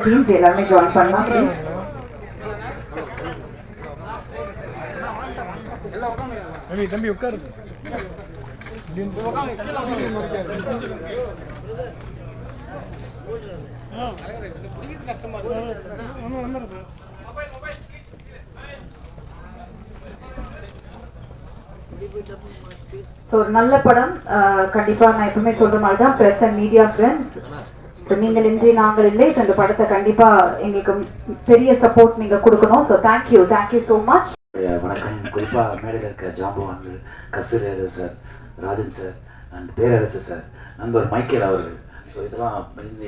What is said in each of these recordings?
Teams எல்லாமே join பண்ணலாம் please. தம்பி உட்காரு. ஸோ ஒரு நல்ல படம் கண்டிப்பாக நான் எப்பவுமே சொல்கிற மாதிரி தான் press and media friends. So நீங்கள் இன்றி நாங்கள் இல்லை. ஸோ இந்த படத்தை கண்டிப்பாக எங்களுக்கு பெரிய சப்போர்ட் நீங்கள் கொடுக்கணும். So thank you so much. வணக்கம். குறிப்பாக மேடையில் இருக்க ஜாம்பவான்கள், கஸ்தூரியரசர் சார், ராஜன் சார் அண்ட் பேரரசர் சார், நண்பர் மைக்கேல் அவர்கள். ஸோ இதெல்லாம்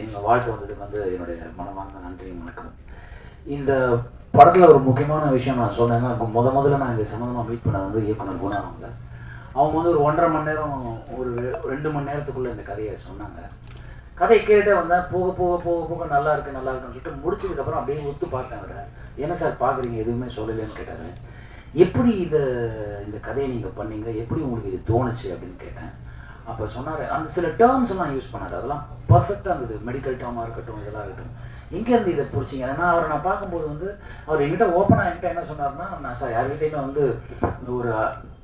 எங்கள் வாழ்க்கை வந்ததுக்கு வந்து என்னுடைய மனமார்ந்த நன்றி வணக்கம். இந்த படத்தில் ஒரு முக்கியமான விஷயம் நான் சொன்னேன்னா, முதல்ல நான் இந்த சம்மந்தமாக மீட் பண்ணது வந்து இயக்குனர் குணா அவங்க வந்து ஒரு 1.5 மணி நேரம் ஒரு 2 மணி நேரத்துக்குள்ளே இந்த கதையை சொன்னாங்க. கதையை கேட்டே வந்தேன். போக போக போக போக நல்லா இருக்குன்னு சொல்லிட்டு முடிச்சதுக்கப்புறம் அப்படியே ஒத்து பார்த்தேன். அவரை என்ன சார் பார்க்குறீங்க, எதுவுமே சொல்லலைன்னு கேட்டார். எப்படி இந்த கதையை நீங்கள் பண்ணீங்க, எப்படி உங்களுக்கு இது தோணுச்சு அப்படின்னு கேட்டேன். அப்போ சொன்னார், அந்த சில டேர்ம்ஸ் எல்லாம் யூஸ் பண்ணார். அதெல்லாம் பர்ஃபெக்டாக இருந்தது. மெடிக்கல் டேர்மாக இருக்கட்டும், இதெல்லாம் இருக்கட்டும். எங்கேருந்து இதை பிடிச்சிங்க? ஏன்னா அவரை நான் பார்க்கும்போது வந்து அவர் என்கிட்ட ஓப்பனாக என்கிட்ட என்ன சொன்னார்னா, நான் சார் யார்கிட்டையுமே வந்து ஒரு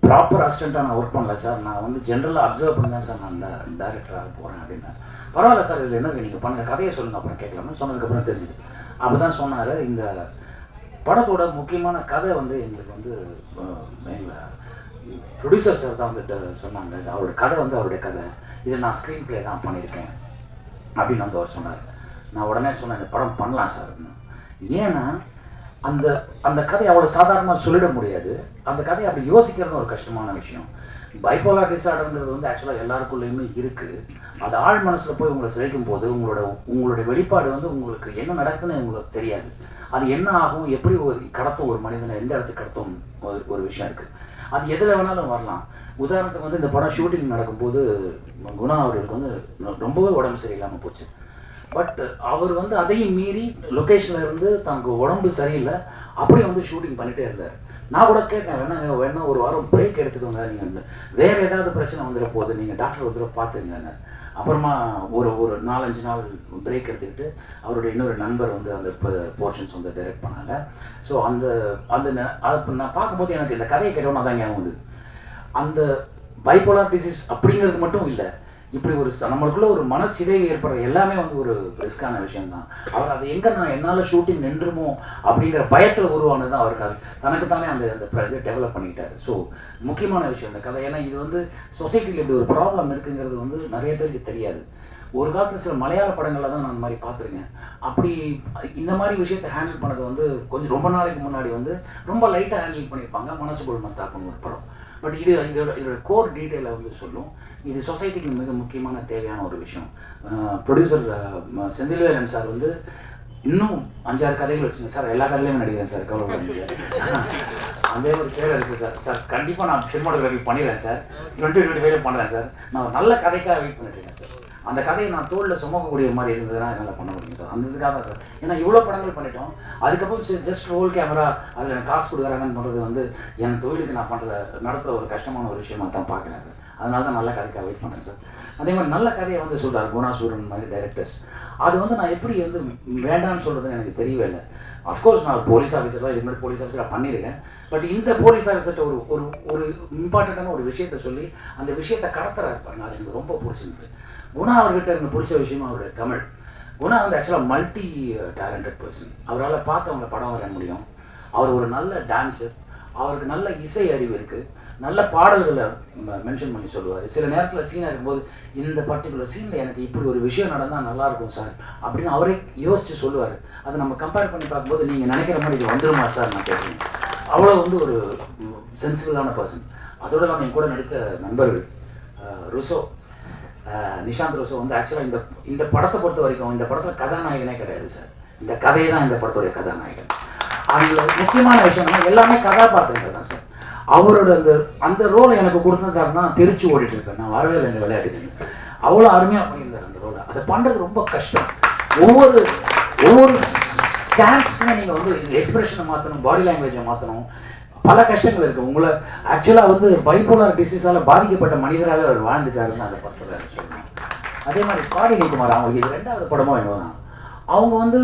ப்ராப்பர் அசிஸ்டண்ட்டாக நான் ஒர்க் பண்ணல சார், நான் வந்து ஜென்ரலாக அப்சர்வ் பண்ணி தான் சார் நான் டைரக்டராக போகிறேன் அப்படின்னா. பரவாயில்ல சார், இதில் என்ன நீங்கள் பண்ணுங்கள், கதையை சொல்லுங்கள் அப்புறம் கேட்கலாம்னு சொன்னதுக்கப்புறம் தெரிஞ்சுது. அப்போ தான் சொன்னார், இந்த படத்தோட முக்கியமான கதை வந்து எங்களுக்கு வந்து எங்கள் ப்ரொடியூசர் சார் தான் வந்துட்டு சொன்னாங்க, அவரோட கதை வந்து அவருடைய கதை, இதை நான் ஸ்க்ரீன் ப்ளே தான் பண்ணியிருக்கேன் அப்படின்னு வந்து அவர் சொன்னார். நான் உடனே சொன்னேன், இந்த படம் பண்ணலாம் சார் அப்படின்னு. ஏன்னா அந்த கதையை அவ்வளோ சாதாரணமாக சொல்லிட முடியாது. அந்த கதையை அப்படி யோசிக்கிறது ஒரு கஷ்டமான விஷயம். பைபோலார் டிஸார்டர்ன்றது வந்து ஆக்சுவலாக எல்லாருக்குள்ளேயுமே இருக்குது. அது ஆழ் மனசில் போய் உங்களை சிதைக்கும் போது உங்களுடைய வெளிப்பாடு வந்து உங்களுக்கு என்ன நடக்குதுன்னு உங்களுக்கு தெரியாது. அது என்ன ஆகும், எப்படி கடத்தும் ஒரு மனிதனை, எந்த இடத்துக்கு கடத்தும் ஒரு விஷயம் இருக்குது. அது எதில் வேணாலும் வரலாம். உதாரணத்துக்கு வந்து இந்த படம் ஷூட்டிங் நடக்கும்போது குணா அவர்களுக்கு வந்து ரொம்பவே உடம்பு சரியில்லாமல் போச்சு. பட் அவர் வந்து அதையும் மீறி லொக்கேஷனில் இருந்து தனக்கு உடம்பு சரியில்லை, அப்படியே வந்து ஷூட்டிங் பண்ணிகிட்டே இருந்தார். நான் கூட கேட்டேன், வேணா ஒரு வாரம் பிரேக் எடுத்துக்கோங்க, நீங்கள் வேறு ஏதாவது பிரச்சனை வந்துட போகுது, நீங்கள் டாக்டர் ஒரு தடவை பார்த்துங்க. அப்புறமா ஒரு 4-5 நாள் பிரேக் எடுத்துக்கிட்டு அவருடைய இன்னொரு நண்பர் வந்து அந்த போர்ஷன்ஸ் வந்து டைரக்ட் பண்ணாங்க. ஸோ நான் பார்க்கும்போது எனக்கு இந்த கதையை கேட்டோன்னா தான் ஞாபகம் வந்தது. அந்த பைபோலார் டிசீஸ் அப்படிங்கிறது மட்டும் இல்லை, இப்படி ஒரு நம்மளுக்குள்ள ஒரு மனச்சிதைவு ஏற்படுற எல்லாமே வந்து ஒரு ரிஸ்கான விஷயம்தான். அவர் அதை நான் என்னால் ஷூட்டிங் நின்றுமோ அப்படிங்கிற பயத்தில் உருவானது தான் அவருக்கு. தனக்குத்தானே அந்த இதை டெவலப் பண்ணிக்கிட்டார். ஸோ முக்கியமான விஷயம் இந்த கதை. ஏன்னா இது வந்து சொசைட்டியில் இப்படி ஒரு ப்ராப்ளம் இருக்குங்கிறது வந்து நிறைய பேருக்கு தெரியாது. ஒரு காலத்தில் சில மலையாள படங்களில் தான் நான் இந்த மாதிரி பார்த்துருக்கேன். அப்படி இந்த மாதிரி விஷயத்தை ஹேண்டில் பண்ணது வந்து கொஞ்சம் ரொம்ப நாளைக்கு முன்னாடி வந்து ரொம்ப லைட்டாக ஹேண்டில் பண்ணியிருப்பாங்க. மனசுக்குள் மத்தாக்குன்னு ஒரு படம். பட் இதோட கோர் டீட்டெயிலை வந்து சொல்லும். இது சொசைட்டிக்கு மிக முக்கியமான தேவையான ஒரு விஷயம். ப்ரொடியூசர் செந்தில்வேலன் சார் வந்து இன்னும் 5-6 கதைகள் வச்சுங்க சார், எல்லா கதையிலையும் நடிக்கிறேன் சார், கவலைப்படாதீங்க. அதே ஒரு பேரரசு சார் கண்டிப்பாக நான் சினிமாட்டோகிராஃபி பண்ணிடுறேன் சார், 2025 பண்ணுறேன் சார், நான் ஒரு நல்ல கதைக்காக வெயிட் பண்ணிட்டுருக்கேன் சார். அந்த கதையை நான் தோளில் சுமக்கக்கூடிய மாதிரி இருந்ததுன்னா என்னால் பண்ண முடியும் சார். அந்த இதுக்காக தான் சார். ஏன்னா இவ்வளோ படங்கள் பண்ணிட்டோம், அதுக்கப்புறம் ஜஸ்ட் ரோல் கேமரா அதில் எனக்கு காசு கொடுக்குறாங்கன்னு பண்ணுறது வந்து என் தொழிலுக்கு நான் நடத்துகிற ஒரு கஷ்டமான ஒரு விஷயமா தான் பார்க்குறேன் சார். அதனால தான் நல்ல கதைக்காக வெயிட் பண்ணுறேன் சார். அதே மாதிரி நல்ல கதையை வந்து சொல்கிறார் குணா சூரன் மாதிரி டைரக்டர்ஸ். அது வந்து நான் எப்படி வந்து வேண்டான்னு சொல்கிறதுன்னு எனக்கு தெரியவே இல்லை. அஃப்கோர்ஸ் நான் ஒரு போலீஸ் ஆஃபீஸர் தான், இதுக்கு முன்னாடி போலீஸ் ஆஃபீஸராக பண்ணியிருக்கேன். பட் இந்த போலீஸ் ஆஃபீஸர்கிட்ட ஒரு இம்பார்ட்டண்ட்டான ஒரு விஷயத்த சொல்லி அந்த விஷயத்தை கடத்துறா இருப்பாங்க. அது எனக்கு ரொம்ப பிடிச்சிருக்கு. குணா அவர்கிட்ட எனக்கு பிடிச்ச விஷயமா அவருடைய தமிழ். குணா வந்து ஆக்சுவலாக மல்டி டேலண்டட் பர்சன். அவரால் பார்த்தவங்களை படம் வரைய முடியும். அவர் ஒரு நல்ல டான்ஸர், அவருக்கு நல்ல இசை அறிவு இருக்குது, நல்ல பாடல்களை மென்ஷன் பண்ணி சொல்லுவார். சில நேரத்தில் சீனாக இருக்கும்போது இந்த பர்டிகுலர் சீனில் எனக்கு இப்படி ஒரு விஷயம் நடந்தால் நல்லாயிருக்கும் சார் அப்படின்னு அவரே யோசித்து சொல்லுவார். அதை நம்ம கம்பேர் பண்ணி பார்க்கும்போது நீங்கள் நினைக்கிற மாதிரி இது வந்துடுமா சார் நான் கேட்குறேன். அவ்வளோ வந்து ஒரு சென்சிபிளான பர்சன். அதோடு இல்லாமல் என் கூட நடித்த நண்பர்கள் ருசோ, நிஷாந்த் ருசோ வந்து ஆக்சுவலாக இந்த படத்தை பொறுத்த வரைக்கும் இந்த படத்தில் கதாநாயகனே கிடையாது சார். இந்த கதையை தான் இந்த படத்துடைய கதாநாயகன். அதில் முக்கியமான விஷயம்னா எல்லாமே கதாபாத்திரங்கள் தான் சார். அவரோட அந்த ரோலை எனக்கு கொடுத்துருக்காருன்னா தெரிச்சு ஓடிட்டு இருக்கேன். நான் வரவே இல்லை இந்த விளையாட்டுக்கு. அவ்வளோ அருமையாக பண்ணியிருந்தார் அந்த ரோலை. அதை பண்ணுறது ரொம்ப கஷ்டம். ஒவ்வொரு ஸ்டான்ஸ்க்குமே நீங்கள் வந்து எக்ஸ்பிரஷனை மாற்றணும், பாடி லாங்குவேஜை மாற்றணும். பல கஷ்டங்கள் இருக்குது. உங்களை ஆக்சுவலாக வந்து பைப்போலார் டிசீஸால் பாதிக்கப்பட்ட மனிதராக அவர் வாழ்ந்துட்டாருன்னு அந்த படத்தில் சொல்லணும். அதே மாதிரி பாடினி குமார் அவங்க இது 2வது படமோ என்னவோ அவங்க வந்து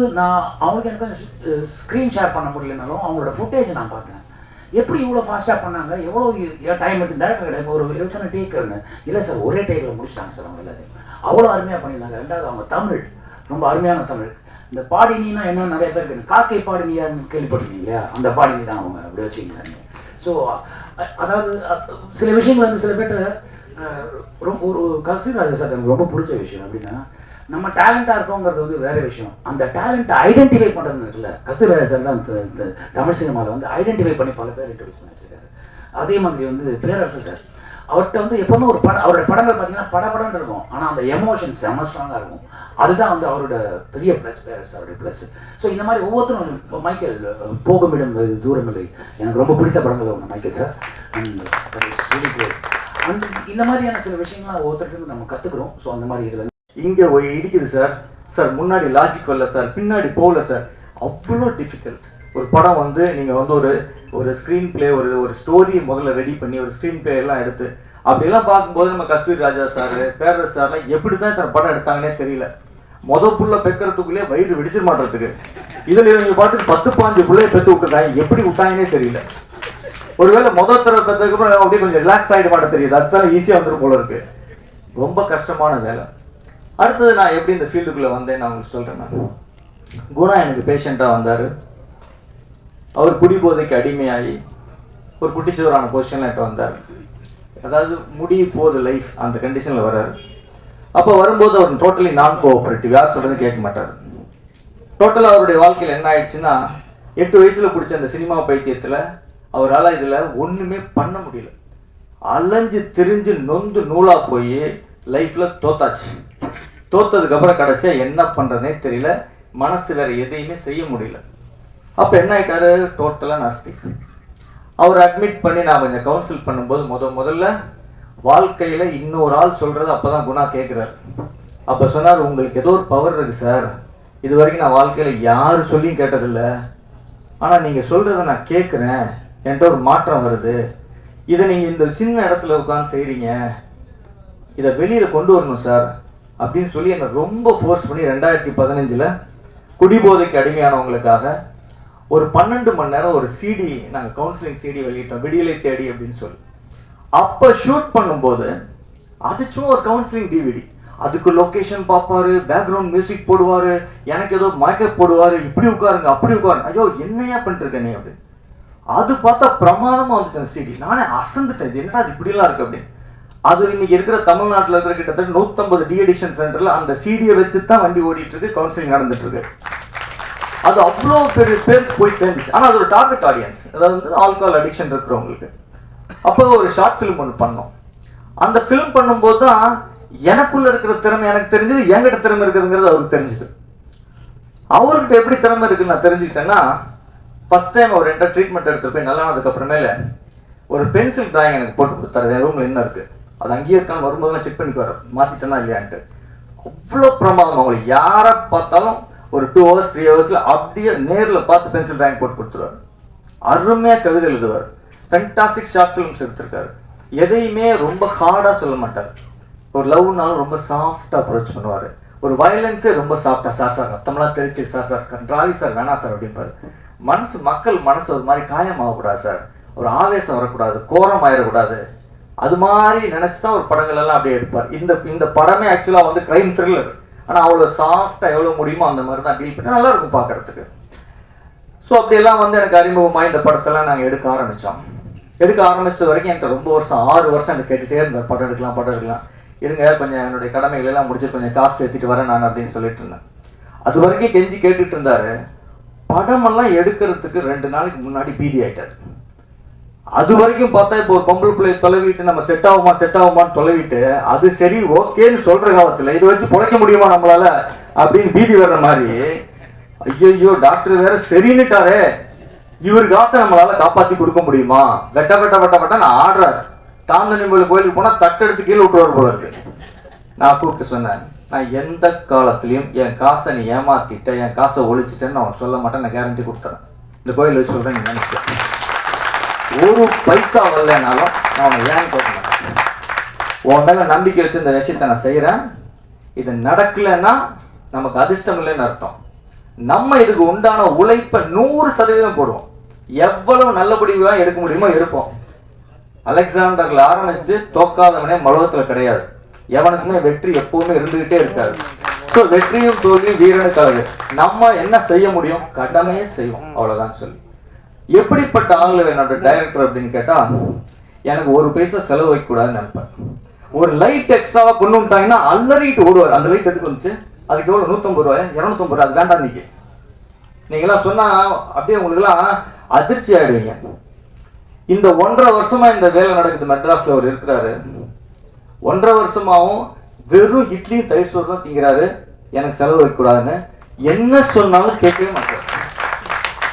அவங்களுக்கு எனக்கு ஸ்க்ரீன் ஷேர் பண்ண முடியலனாலும் அவங்களோட ஃபுட்டேஜ் நான் பார்த்தேன். எப்படி இவ்வளோ ஃபாஸ்ட்டாக பண்ணாங்க, எவ்வளோ டைம் எடுத்து டேரக்டர் கிடையாது ஒரு எத்தனை டேக்குன்னு இல்லை சார் ஒரே டேக்கில் முடிச்சிட்டாங்க சார் அவங்க எல்லாத்தையும். அவ்வளோ அருமையாக பண்ணியிருந்தாங்க. 2வது அவங்க தமிழ் ரொம்ப அருமையான தமிழ். இந்த பாடினா என்ன நிறைய பேர் இருக்கு, காக்கை பாடினியான்னு கேள்விப்பட்டிருக்கீங்க இல்லையா, அந்த பாடினி தான் அவங்க அப்படி வச்சுக்கிறாங்க. ஸோ அதாவது சில விஷயங்கள் வந்து சில பேர்ட்ட ரொம்ப ஒரு கசிராஜா சார் எனக்கு ரொம்ப பிடிச்ச விஷயம் அப்படின்னா நம்ம டேலண்டாக இருக்கோங்கிறது வந்து வேறு விஷயம். அந்த டேலண்ட்டை ஐடென்டிஃபை பண்ணுறது இருக்குல்ல, கஸ்தூரிராஜா சார் தான் தமிழ் சினிமாவில் வந்து ஐடென்டிஃபை பண்ணி பல பேர் இன்ட்ரடியூஸ் பண்ணி வச்சிருக்காரு. அதே மாதிரி வந்து பேரரசு சார் அவர்கிட்ட வந்து எப்போவுமே ஒரு அவரோட படங்கள் பார்த்தீங்கன்னா படப்படன்னு இருக்கும், ஆனால் அந்த எமோஷன் செம்ம ஸ்ட்ராங்காக இருக்கும். அதுதான் வந்து அவரோட பெரிய ப்ளஸ், பேரரசு அவருடைய ப்ளஸ். ஸோ இந்த மாதிரி ஒவ்வொருத்தரும் இப்போ மைக்கேல் போகுமிடம் தூரமில்லை எனக்கு ரொம்ப பிடித்த படங்கள் ஒன்று மைக்கேல் சார். அண்ட் இந்த மாதிரியான சில விஷயங்கள்லாம் ஒவ்வொருத்தருக்கு நம்ம கற்றுக்குறோம். ஸோ அந்த மாதிரி இதில் இங்கே இடிக்குது சார், சார் முன்னாடி லாஜிக் வரல சார், பின்னாடி போகல சார், அவ்வளோ டிஃபிகல்ட். ஒரு படம் வந்து நீங்கள் வந்து ஒரு ஸ்க்ரீன் பிளே ஒரு ஸ்டோரி முதல்ல ரெடி பண்ணி ஒரு ஸ்க்ரீன் பிளே எல்லாம் எடுத்து அப்படியெல்லாம் பார்க்கும்போது நம்ம கஸ்தூரிராஜா சார் பேரரசு சார்லாம் எப்படி தான் இத்தனை படம் எடுத்தாங்கன்னே தெரியல. புள்ள பெக்கிறதுக்குள்ளே வயிறு வெடிச்சிட மாட்டேறதுக்கு இதில் இவங்க பாட்டுக்கு 10-15 பிள்ளைய பெற்று விட்டுருக்காங்க, எப்படி விட்டாங்கன்னே தெரியல. ஒருவேளை தடவை பெற்றதுக்கப்புறம் அப்படியே கொஞ்சம் ரிலாக்ஸ் ஆகிட மாட்டேன் தெரியுது, அதுதான் ஈஸியாக வந்துடும் போல இருக்கு. ரொம்ப கஷ்டமான வேலை. அடுத்தது நான் எப்படி இந்த ஃபீல்டுக்குள்ளே வந்தேன் நான் உங்களுக்கு சொல்கிறேன். நான் குணா எனக்கு பேஷண்ட்டாக வந்தார். அவர் குடிபோதைக்கு அடிமையாகி ஒரு குட்டிச்சுவரான பொசிஷனில் என்கிட்ட வந்தார். அதாவது முடிய போகுது லைஃப், அந்த கண்டிஷனில் வர்றாரு. அப்போ வரும்போது அவர் டோட்டலி நான் கோஆப்ரேட்டிவ், யார் சொல்கிறது கேட்க மாட்டார். டோட்டலாக அவருடைய வாழ்க்கையில் என்ன ஆயிடுச்சுன்னா 8 வயசில் பிடிச்ச அந்த சினிமா பைத்தியத்தில் அவரால் இதில் ஒன்றுமே பண்ண முடியல. அலைஞ்சு திரிஞ்சு நொந்து நூலாக போய் லைஃப்பில் தோத்தாச்சு. தோத்ததுக்கப்புறம் கடைசியாக என்ன பண்ணுறதுனே தெரியல, மனசு வேறு எதையுமே செய்ய முடியல. அப்போ என்ன ஆகிட்டாரு, டோட்டலாக நாஸ்தி. அவர் அட்மிட் பண்ணி நான் கொஞ்சம் கவுன்சில் பண்ணும்போது முதல்ல வாழ்க்கையில் இன்னொரு ஆள் சொல்கிறது அப்போ தான் குணா கேட்குறாரு. அப்போ சொன்னார், உங்களுக்கு ஏதோ ஒரு பவர் இருக்குது சார், இது வரைக்கும் நான் வாழ்க்கையில் யார் சொல்லியும் கேட்டதில்லை, ஆனால் நீங்கள் சொல்கிறத நான் கேட்குறேன், என்கிட்ட ஒரு மாற்றம் வருது, இதை நீங்கள் இந்த சின்ன இடத்துல உட்காந்து செய்கிறீங்க, இதை வெளியில் கொண்டு வரணும் சார் அப்படின்னு சொல்லி என்னை ரொம்ப ஃபோர்ஸ் பண்ணி 2015 குடிபோதைக்கு அடிமையானவங்களுக்காக ஒரு 12 மணி நேரம் ஒரு சிடி நாங்கள் கவுன்சிலிங் சிடி வெளியிட்டோம், விடியலை தேடி அப்படின்னு சொல்லி. அப்போ ஷூட் பண்ணும்போது அது சும்மா ஒரு கவுன்சிலிங் டிவிடி, அதுக்கு லொக்கேஷன் பார்ப்பாரு, பேக்ரவுண்ட் மியூசிக் போடுவார், எனக்கு ஏதோ மேக்கப் போடுவார், இப்படி உட்காருங்க அப்படி உட்காருங்க, ஐயோ என்னையா பண்ணிட்டுருக்க நீ அப்படின்னு. அது பார்த்தா பிரமாதமாக வந்துச்சு அந்த சிடி. நானே அசந்துட்டேன், இது என்னடா அது இப்படிலாம் இருக்குது அப்படின்னு. அது இன்னைக்கு இருக்கிற தமிழ்நாட்டில் இருக்கிற கிட்டத்தட்ட 150 டிஅடிக்ஷன் சென்டரில் அந்த சிடியை வச்சு தான் வண்டி ஓடிட்டு இருக்கு, கவுன்சிலிங் நடந்துட்டு இருக்கு. அது அவ்வளோ பெரிய பேர் போய் சேர்ந்துச்சு. ஆனால் அது ஒரு டார்கெட் ஆடியன்ஸ், அதாவது வந்து ஆல்கஹால் அடிக்ஷன் இருக்கிறவங்களுக்கு. அப்போ ஒரு ஷார்ட் ஃபிலிம் ஒன்று பண்ணோம். அந்த ஃபிலிம் பண்ணும்போது தான் எனக்குள்ள இருக்கிற திறமை எனக்கு தெரிஞ்சது, என்கிட்ட திறமை இருக்குதுங்கிறது அவருக்கு தெரிஞ்சுது. அவர்கிட்ட எப்படி திறமை இருக்குன்னு நான் தெரிஞ்சுக்கிட்டேன்னா, ஃபர்ஸ்ட் டைம் அவர் என்கிட்ட ட்ரீட்மெண்ட் எடுத்து போய் நல்லானதுக்கு அப்புறமேல ஒரு பென்சில் டிராயிங் எனக்கு போட்டு கொடுத்தாரு. என் ரூமில் என்ன இருக்குது அது அங்கேயே இருக்கான்னு வரும்போதெல்லாம் செக் பண்ணிக்கு வர மாற்றிட்டேன்னா இல்லையான்ட்டு. அவ்வளோ பிரமாதம். அவங்களை யாரை பார்த்தாலும் ஒரு 2 hours 3 ஹவர்ஸில் அப்படியே நேரில் பார்த்து பென்சில் டிராயிங் போட்டு கொடுத்துருவார். அருமையாக கவிதை எழுதுவார். ஃபென்டாஸ்டிக் ஷார்ட் ஃபிலிம்ஸ் எடுத்திருக்காரு. எதையுமே ரொம்ப ஹார்டாக சொல்ல மாட்டார். ஒரு லவ்னாலும் ரொம்ப சாஃப்டாக அப்ரோச் பண்ணுவார். ஒரு வயலன்ஸே ரொம்ப சாஃப்டாக, சார் ரத்தமெல்லாம் தெரிச்சு சார் கன்றாவி சார் வேணாம் சார் அப்படின்பாரு. மக்கள் மனசு ஒரு மாதிரி காயமாகக்கூடாது சார், ஒரு ஆவேசம் வரக்கூடாது, கோரம் ஆயிடக்கூடாது, அது மாதிரி நினச்சி தான் ஒரு படங்கள் எல்லாம் அப்படியே எடுப்பார். இந்த படமே ஆக்சுவலாக வந்து கிரைம் த்ரில்லர், ஆனால் அவ்வளோ சாஃப்டாக எவ்வளோ முடியுமோ அந்த மாதிரி தான் டீல் பண்ணி நல்லா இருக்கும் பார்க்குறதுக்கு. ஸோ அப்படியெல்லாம் வந்து எனக்கு அறிமுகமாக இந்த படத்தெல்லாம் நாங்கள் எடுக்க ஆரம்பித்தோம். எடுக்க ஆரம்பித்த வரைக்கும் எனக்கு ரொம்ப வருஷம் 6 வருஷம் எனக்கு கேட்டுகிட்டே இருந்தார், படம் எடுக்கலாம் இருங்க கொஞ்சம் என்னுடைய கடமைகள் எல்லாம் முடிச்சு கொஞ்சம் காசு சேர்த்துட்டு வரேன் நான் அப்படின்னு சொல்லிட்டு இருந்தேன். அது வரைக்கும் கெஞ்சி கேட்டுட்டு இருந்தார். படமெல்லாம் எடுக்கிறதுக்கு 2 நாளைக்கு முன்னாடி பீதி ஆகிட்டார். அது வரைக்கும் பார்த்தா இப்போ ஒரு பொம்பளை பிள்ளையை தொலைவிட்டு நம்ம செட் ஆகுமான்னு தொலைவிட்டு அது சரி ஓகேன்னு சொல்கிற காலத்தில் இதை வச்சு பிழைக்க முடியுமா நம்மளால அப்படின்னு பீதி வர்ற மாதிரி, ஐயோ டாக்டர் வேற சரின்னுட்டாரே, இவருக்கு காசை நம்மளால காப்பாற்றி கொடுக்க முடியுமா, வெட்ட நான் ஆடுறாரு. தாந்தனிமலை கோயிலுக்கு போனால் தட்டெடுத்து கீழே விட்டுவார் போல இருக்கு. நான் கூப்பிட்டு சொன்னேன், நான் எந்த காலத்துலையும் என் காசை நீ ஏமாத்திட்ட, என் காசை ஒழிச்சிட்டேன்னு நான் சொல்ல மாட்டேன், நான் கேரண்டி கொடுத்துறேன். இந்த கோயில் வச்சு சொல்கிறேன், நீ நினைச்சேன் ஒரு பைசா வரலனாலும் நான் உன்னை ஏன் கேட்க உன் மேல நம்பிக்கை வச்சு இந்த விஷயத்த நான் செய்கிறேன். இது நடக்கலைன்னா நமக்கு அதிர்ஷ்டம் இல்லைன்னு அர்த்தம். நம்ம இதுக்கு உண்டான உழைப்பை 100% போடுவோம். எவ்வளவு நல்லபடியாக எடுக்க முடியுமோ எடுப்போம். அலெக்சாண்டர்ல ஆரம்பிச்சு தோக்காதவனே உலகத்துல கிடையாது. எவனுக்குமே வெற்றி எப்பவுமே இருந்துகிட்டே இருக்காது. ஸோ வெற்றியும் தோல்வியும் வீரனுக்காக நம்ம என்ன செய்ய முடியும்? கடமையே செய்வோம், அவ்வளவுதான் சொல்லி. எப்படிப்பட்ட ஆளுங்க என்னோட டைரக்டர் அப்படின்னு கேட்டா, எனக்கு ஒரு பைசா செலவு வைக்கக்கூடாதுன்னு நினைப்பேன். ஒரு லைட் எக்ஸ்ட்ராவா கொண்டு வந்துட்டாங்கன்னா அல்லறிட்டு ஓடுவார். அந்த லைட் எதுக்கு வந்துச்சு, அதுக்கு எவ்வளவு 150 ரூபாய் 250 ரூபாய், அது வேண்டாம். நீங்களாம் சொன்னா அப்படியே உங்களுக்கு எல்லாம் அதிர்ச்சி ஆயிடுவீங்க. இந்த 1.5 வருஷமா இந்த வேலை நடக்குது. மெட்ராஸ்ல அவர் இருக்கிறாரு. 1.5 வருஷமாவும் வெறும் இட்லியும் தயிர் சோறு தான் திங்கிறாரு. எனக்கு செலவு வைக்கக்கூடாதுன்னு என்ன சொன்னாலும் கேட்கவே மாட்டார்.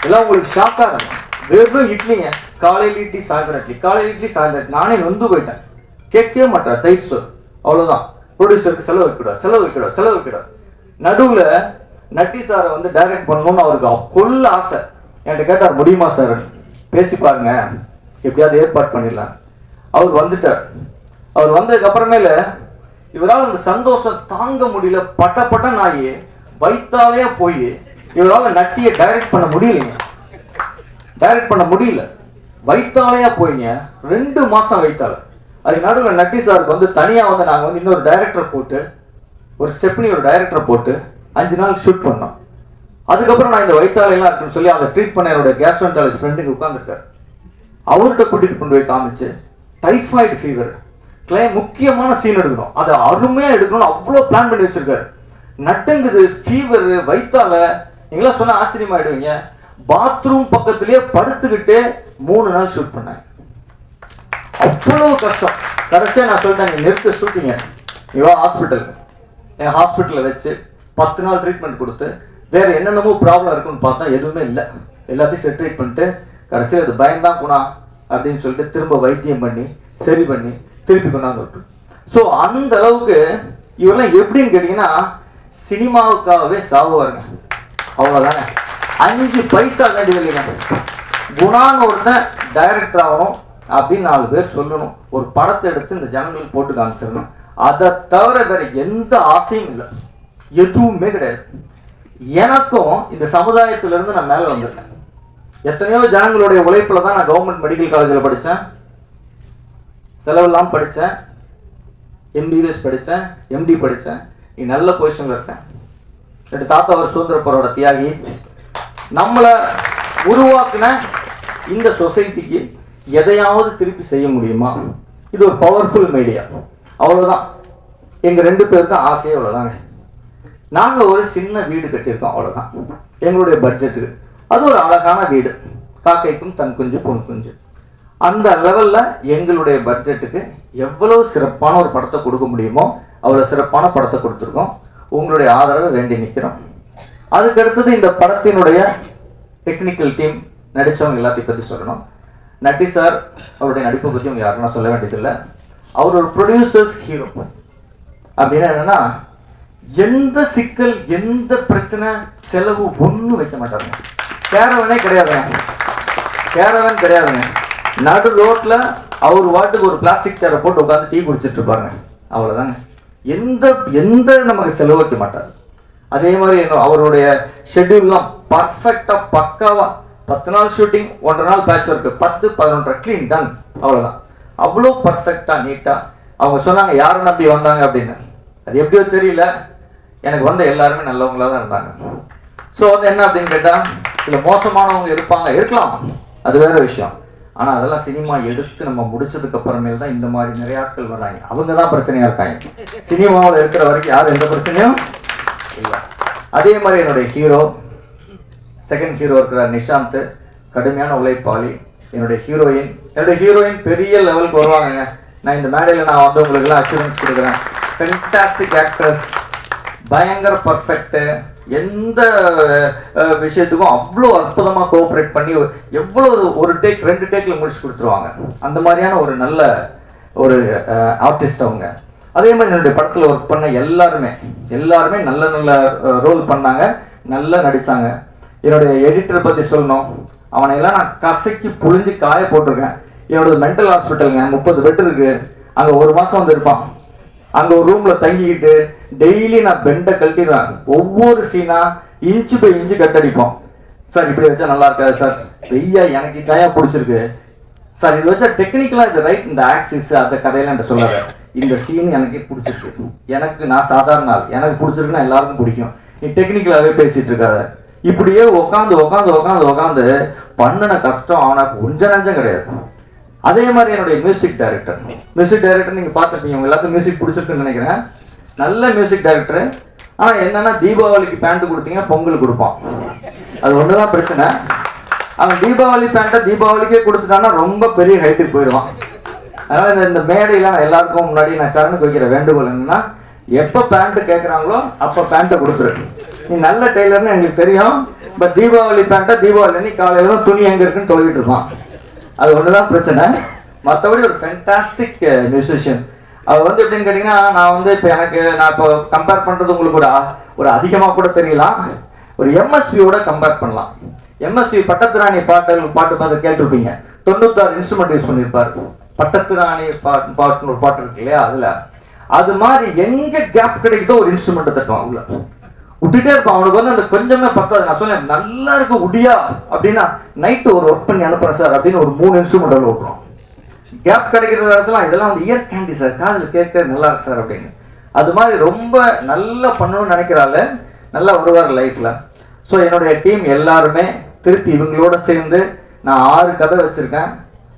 எல்லாம் உங்களுக்கு ஷாக்கா இருக்கும். வெறும் இட்லிங்க, காலையில் இட்லி சாயந்தரம் இட்லி, காலையில் இட்லி சாயந்தரம். நானே நொந்து போயிட்டேன். கேட்கவே மாட்டார். தயிர் சோறு அவ்வளவுதான். ப்ரொடியூசருக்கு செலவு வைக்கூடாது, செலவு வைக்கூடாது, செலவு வைக்கூடாது. நடுவுல நட்டி சாரை வந்து டைரக்ட் பண்ணணும்னு அவருக்கு கொள்ள ஆசை. என்கிட்ட கேட்டார், முடியுமா சார், பேசி பாருங்க, எப்படியாவது ஏற்பாடு பண்ணிடலாம். அவர் வந்துட்டார். அவர் வந்ததுக்கு அப்புறமேல இவரால் அந்த சந்தோஷம் தாங்க முடியல. பட்ட நாயி வைத்தாலே போய் இவரால் நட்டியை டைரக்ட் பண்ண முடியலைங்க. டைரக்ட் பண்ண முடியல. வைத்தாலையா போயிங்க 2 மாசம் வைத்தால. அதுக்கு நடுவில் நட்டி சாருக்கு வந்து தனியா வந்து நாங்கள் வந்து இன்னொரு டைரக்டர் போட்டு, ஒரு ஸ்டெப்னி ஒரு டைரக்டர் போட்டு 5 நாள் ஷூட் பண்ணோம். அதுக்கப்புறம் நான் இந்த வைத்தாலையெல்லாம் இருக்குன்னு சொல்லி அந்த ட்ரீட் பண்ண என்னோட கேஸ்ட்ரோன்டாலஜிஸ்ட் ஃப்ரெண்டுக்கு உட்காந்துருக்காரு. அவர்கிட்ட கூட்டிட்டு கொண்டு போய் காமிச்சு, டைஃபாய்டு ஃபீவர் முக்கியமான சீன் எடுக்கணும், அதை அருமையா எடுக்கணும்னு அவ்வளோ பிளான் பண்ணி வச்சிருக்காரு. நட்டுங்குது, ஃபீவர், வைத்தால. நீங்களாம் சொன்னா ஆச்சரியமாயிடுவீங்க. பாத்ரூம் பக்கத்திலேயே படுத்துக்கிட்டு 3 நாள் ஷூட் பண்ணேன். அவ்வளவு கஷ்டம். கடைசியா நான் சொல்லிட்டேன், நிறுத்த ஷூட்டிங்க, இவா ஹாஸ்பிட்டல். என் ஹாஸ்பிட்டலில் வச்சு 10 நாள் ட்ரீட்மெண்ட் கொடுத்து வேற என்னென்னமோ ப்ராப்ளம் இருக்குன்னு பார்த்தா எதுவுமே இல்லை. எல்லாத்தையும் செட்ரேட் பண்ணிட்டு கடைசியில் அது பயம்தான் குணா அப்படின்னு சொல்லிட்டு திரும்ப வைத்தியம் பண்ணி சரி பண்ணி திருப்பி கொண்டாந்து. ஸோ அந்த அளவுக்கு இவரெல்லாம் எப்படின்னு கேட்டீங்கன்னா சினிமாவுக்காகவே சாவுவாருங்க. அவ்வளோதாங்க. 5 பைசா வேண்டியது இல்லைங்க. குணான்னு ஒருத்தன் டைரக்டர் ஆகணும் அப்படின்னு 4 பேர் சொல்லணும். ஒரு படத்தை எடுத்து இந்த ஜனங்களுக்கு போட்டு காமிச்சிடணும். அதை தவிர வேற எந்த ஆசையும் இல்லை, எதுவுமே கிடையாது. எனக்கும் இந்த சமுதாயத்திலிருந்து நான் மேலே வந்திருக்கேன். எத்தனையோ ஜனங்களுடைய உழைப்புல தான் நான் கவர்மெண்ட் மெடிக்கல் காலேஜில் படித்தேன், செலவெல்லாம் படித்தேன், எம்பிபிஎஸ் படித்தேன், எம்டி படித்தேன். நீ நல்ல பொசிஷனில் இருக்கேன். என் தாத்தா ஒரு சுதந்திர போராட தியாகி. நம்மளை உருவாக்குன இந்த சொசைட்டிக்கு எதையாவது திருப்பி செய்ய முடியுமா? இது ஒரு பவர்ஃபுல் மீடியா. அவ்வளோதான். எங்கள் 2 பேருக்கு ஆசையே அவ்வளோதாங்க. நாங்கள் ஒரு சின்ன வீடு கட்டியிருக்கோம், அவ்வளோதான் எங்களுடைய பட்ஜெட்டுக்கு. அது ஒரு அழகான வீடு, காக்கைக்கும் தன் குஞ்சு பொன் குஞ்சு. அந்த லெவலில் எங்களுடைய பட்ஜெட்டுக்கு எவ்வளோ சிறப்பான ஒரு படத்தை கொடுக்க முடியுமோ அவ்வளோ சிறப்பான படத்தை கொடுத்துருக்கோம். உங்களுடைய ஆதரவை வேண்டி நிற்கிறோம். அதுக்கு அடுத்தது இந்த படத்தினுடைய டெக்னிக்கல் டீம், நடித்தவங்க எல்லாத்தையும் பற்றி சொல்லணும். நட்டி சார் அவருடைய நடிப்பை பற்றி அவங்க யாருன்னா சொல்ல வேண்டியதில்லை. அவர் ஒரு ப்ரொடியூசர்ஸ் ஹீரோ. அப்படின்னா என்னன்னா, எந்த சிக்கல், எந்த பிரச்சனை, செலவு ஒன்றும் வைக்க மாட்டாருங்க. கேரவனே கிடையாதுங்க, கேரவன் கிடையாதுங்க. நடு ரோட்ல அவர் வாட்டுக்கு ஒரு பிளாஸ்டிக் சேரை போட்டு உட்காந்து டீ குடிச்சிட்டு இருப்பாருங்க, அவ்வளோதாங்க. எந்த எந்த நமக்கு செலவு வைக்க மாட்டார். அதே மாதிரி அவருடைய ஷெட்யூல்லாம் பர்ஃபெக்டா பக்காவா 10 நாள் ஷூட்டிங், 1.5 நாள் பேட்ச் ஒர்க்கு, 10-11 க்ளீன் டன், அவ்வளோதான். அவ்வளோ பர்ஃபெக்டா நீட்டா. அவங்க சொன்னாங்க யாரை நம்பி வந்தாங்க அப்படின்னு. அது எப்படியோ தெரியல, எனக்கு வந்த எல்லாருமே நல்லவங்களா தான் இருந்தாங்க. ஸோ வந்து என்ன அப்படின்னு கேட்டால், இதில் மோசமானவங்க இருக்கலாம், அது வேற விஷயம். ஆனால் அதெல்லாம் சினிமா எடுத்து நம்ம முடிச்சதுக்கு அப்புறமேல் தான் இந்த மாதிரி நிறைய ஆட்கள் வர்றாங்க. அவங்க தான் பிரச்சனையாக இருக்காங்க. சினிமாவில் இருக்கிற வரைக்கும் யாரும் எந்த பிரச்சனையும் இல்லை. அதே மாதிரி என்னுடைய ஹீரோ, செகண்ட் ஹீரோ இருக்கிற நிஷாந்த், கடுமையான உழைப்பாளி. என்னுடைய ஹீரோயின் பெரிய லெவலுக்கு வருவாங்க. நான் இந்த மேடையில் நான் வந்து உங்களுக்குலாம் அச்சூரன்ஸ் கொடுக்குறேன். ஃபென்டாஸ்டிக் ஆக்ட்ரஸ், பயங்கர பர்ஃபெக்ட்டு. எந்த விஷயத்துக்கும் அவ்வளோ அற்புதமாக கோஆப்ரேட் பண்ணி எவ்வளோ ஒரு டேக் 2 டேக்கில் முடிச்சு கொடுத்துருவாங்க. அந்த மாதிரியான ஒரு நல்ல ஒரு ஆர்டிஸ்ட் அவங்க. அதே மாதிரி என்னுடைய படத்தில் ஒர்க் பண்ண எல்லாருமே நல்ல ரோல் பண்ணாங்க, நல்லா நடித்தாங்க. என்னுடைய எடிட்டரை பற்றி சொல்லணும். அவனை எல்லாம் நான் கசக்கி புழிஞ்சு காய போட்டிருக்கேன். என்னோட மென்டல் ஹாஸ்பிட்டலுங்க, 30 பெட் இருக்கு. அங்கே 1 மாதம் வந்து இருப்பான். அங்கே ஒரு ரூமில் தங்கிக்கிட்டு டெய்லி நான் பெண்டை கழட்டிடுவேன். ஒவ்வொரு சீனா இன்ச்சு பை இன்ச்சு கட்டடிப்போம். சார் இப்படி வச்சா நல்லா இருக்காது சார், வெய்யா எனக்கு தயா பிடிச்சிருக்கு சார், இது வச்சா டெக்னிக்கலாக இது ரைட், இந்த ஆக்சிஸ் அந்த கதையெல்லாம் என்கிட்ட சொல்லாத, இந்த சீன் எனக்கு பிடிச்சிருக்கு, எனக்கு நான் சாதாரண ஆள், எனக்கு பிடிச்சிருக்குன்னா எல்லாருக்கும் பிடிக்கும், நீ டெக்னிக்கலாகவே பேசிகிட்டு இருக்காத. இப்படியே உட்காந்து உட்காந்து உட்காந்து உட்காந்து பண்ணின கஷ்டம் அவனுக்கு கொஞ்சம் நஞ்சம் கிடையாது. அதே மாதிரி என்னுடைய மியூசிக் டைரக்டர் நீங்கள் பார்த்துருப்பீங்க, உங்க எல்லாத்துக்கும் மியூசிக் பிடிச்சிருக்குன்னு நினைக்கிறேன். நல்ல மியூசிக் டைரக்டர். ஆனால் என்னன்னா தீபாவளிக்கு பேண்ட் கொடுத்தீங்கன்னா பொங்கல் கொடுப்பான், அது ஒன்று தான் பிரச்சனை. அவன் தீபாவளி பேண்ட்டை தீபாவளிக்கே கொடுத்துட்டான்னா ரொம்ப பெரிய ஹைட்டுக்கு போயிடுவான். அதனால் இந்த மேடையில் நான் எல்லாருக்கும் முன்னாடி நான் சரணுக்கு வைக்கிற வேண்டுகோள் என்னன்னா, எப்போ பேண்ட்டு கேட்குறாங்களோ அப்போ பேண்ட்டை கொடுத்துரு. நீ நல்ல டெய்லர்னு எங்களுக்கு தெரியும், பட் தீபாவளி பேண்ட்டை தீபாவளி அன்னைக்கு காலையில் தான் துணி எங்கே இருக்குன்னு தொலைவிட்டு இருப்பான், அது ஒன்று தான் பிரச்சனை. மற்றபடி ஒரு ஃபென்டாஸ்டிக் மியூசிஷியன். அவர் வந்து எப்படின்னு கேட்டிங்கன்னா, நான் இப்போ கம்பேர் பண்ணுறது உங்களுக்கு ஒரு அதிகமாக கூட தெரியலாம், ஒரு எம்எஸ்வியோட கம்பேர் பண்ணலாம். எம்எஸ்வி பட்டத்துராணி பாட்டு பார்த்து கேட்டிருப்பீங்க. 96 இன்ஸ்ட்ருமெண்ட் யூஸ் பண்ணியிருப்பார். பட்டத்துராணி பாட்டுன்னு ஒரு பாட்டு இருக்கு இல்லையா, அதில் அது மாதிரி எங்கே கேப் கிடைக்குதோ ஒரு இன்ஸ்ட்ருமெண்ட்டை தட்டுவான், உள்ள விட்டுட்டே இருப்பான். அவனுக்கு வந்து அந்த கொஞ்சமே பத்தாது. நான் சொன்னேன் நல்லா இருக்கு உடியா அப்படின்னா, நைட்டு ஒரு ஒர்க் பண்ணி அனுப்புறேன் சார் அப்படின்னு ஒரு 3 இன்ஸ்ட்ருமெண்ட் விட்டுரும். கேப் கிடைக்கிற இடத்துல இதெல்லாம் வந்து இயர் கேண்டி சார், காதில் கேட்க நல்லா இருக்கு சார் அப்படின்னு. அது மாதிரி ரொம்ப நல்லா பண்ணணும்னு நினைக்கிறாள், நல்லா வருவார் லைஃப்பில். ஸோ என்னுடைய டீம் எல்லாருமே திருப்பி இவங்களோட சேர்ந்து நான் 6 கதை வச்சுருக்கேன்.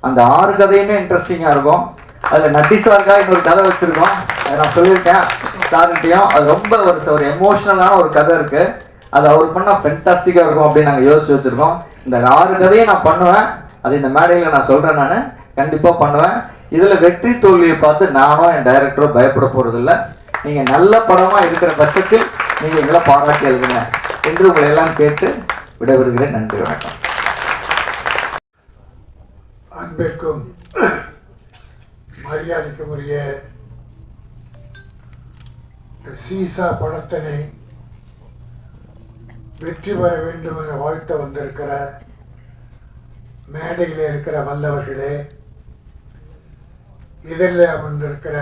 அந்த 6 கதையுமே இன்ட்ரெஸ்டிங்காக இருக்கும். அதில் நட்டி சாருக்காக இன்னொரு கதை வச்சுருக்கோம், அதை நான் சொல்லியிருக்கேன் சார்கிட்டையும். அது ரொம்ப ஒரு எமோஷ்னலான ஒரு கதை இருக்குது, அது அவர் பண்ணால் ஃபென்டாஸ்டிக்காக இருக்கும் அப்படின்னு நாங்கள் யோசிச்சு வச்சுருக்கோம். இந்த 6 கதையை நான் பண்ணுவேன், அது இந்த மேடையில் நான் சொல்கிறேன், நான் கண்டிப்பாக பண்ணுவேன். இதில் வெற்றி தோல்வியை பார்த்து நானும் என் டைரக்டரோ பயப்பட போகிறதில்ல. நீங்கள் நல்ல படமாக இருக்கிற பட்சத்தில் நீங்கள் எங்களை பாராட்டி எழுதுங்க என்று உங்களை எல்லாம் கேட்டு விடைபெறுகிறேன். நன்றி, வணக்கம். அன்பிற்கும் மரியாதைக்கும் உரிய சீசா படத்தினை வெற்றி பெற வேண்டும் என வாழ்த்த வந்திருக்கிற மேடையில் இருக்கிற வல்லவர்களே, இதில் அமர்ந்திருக்கிற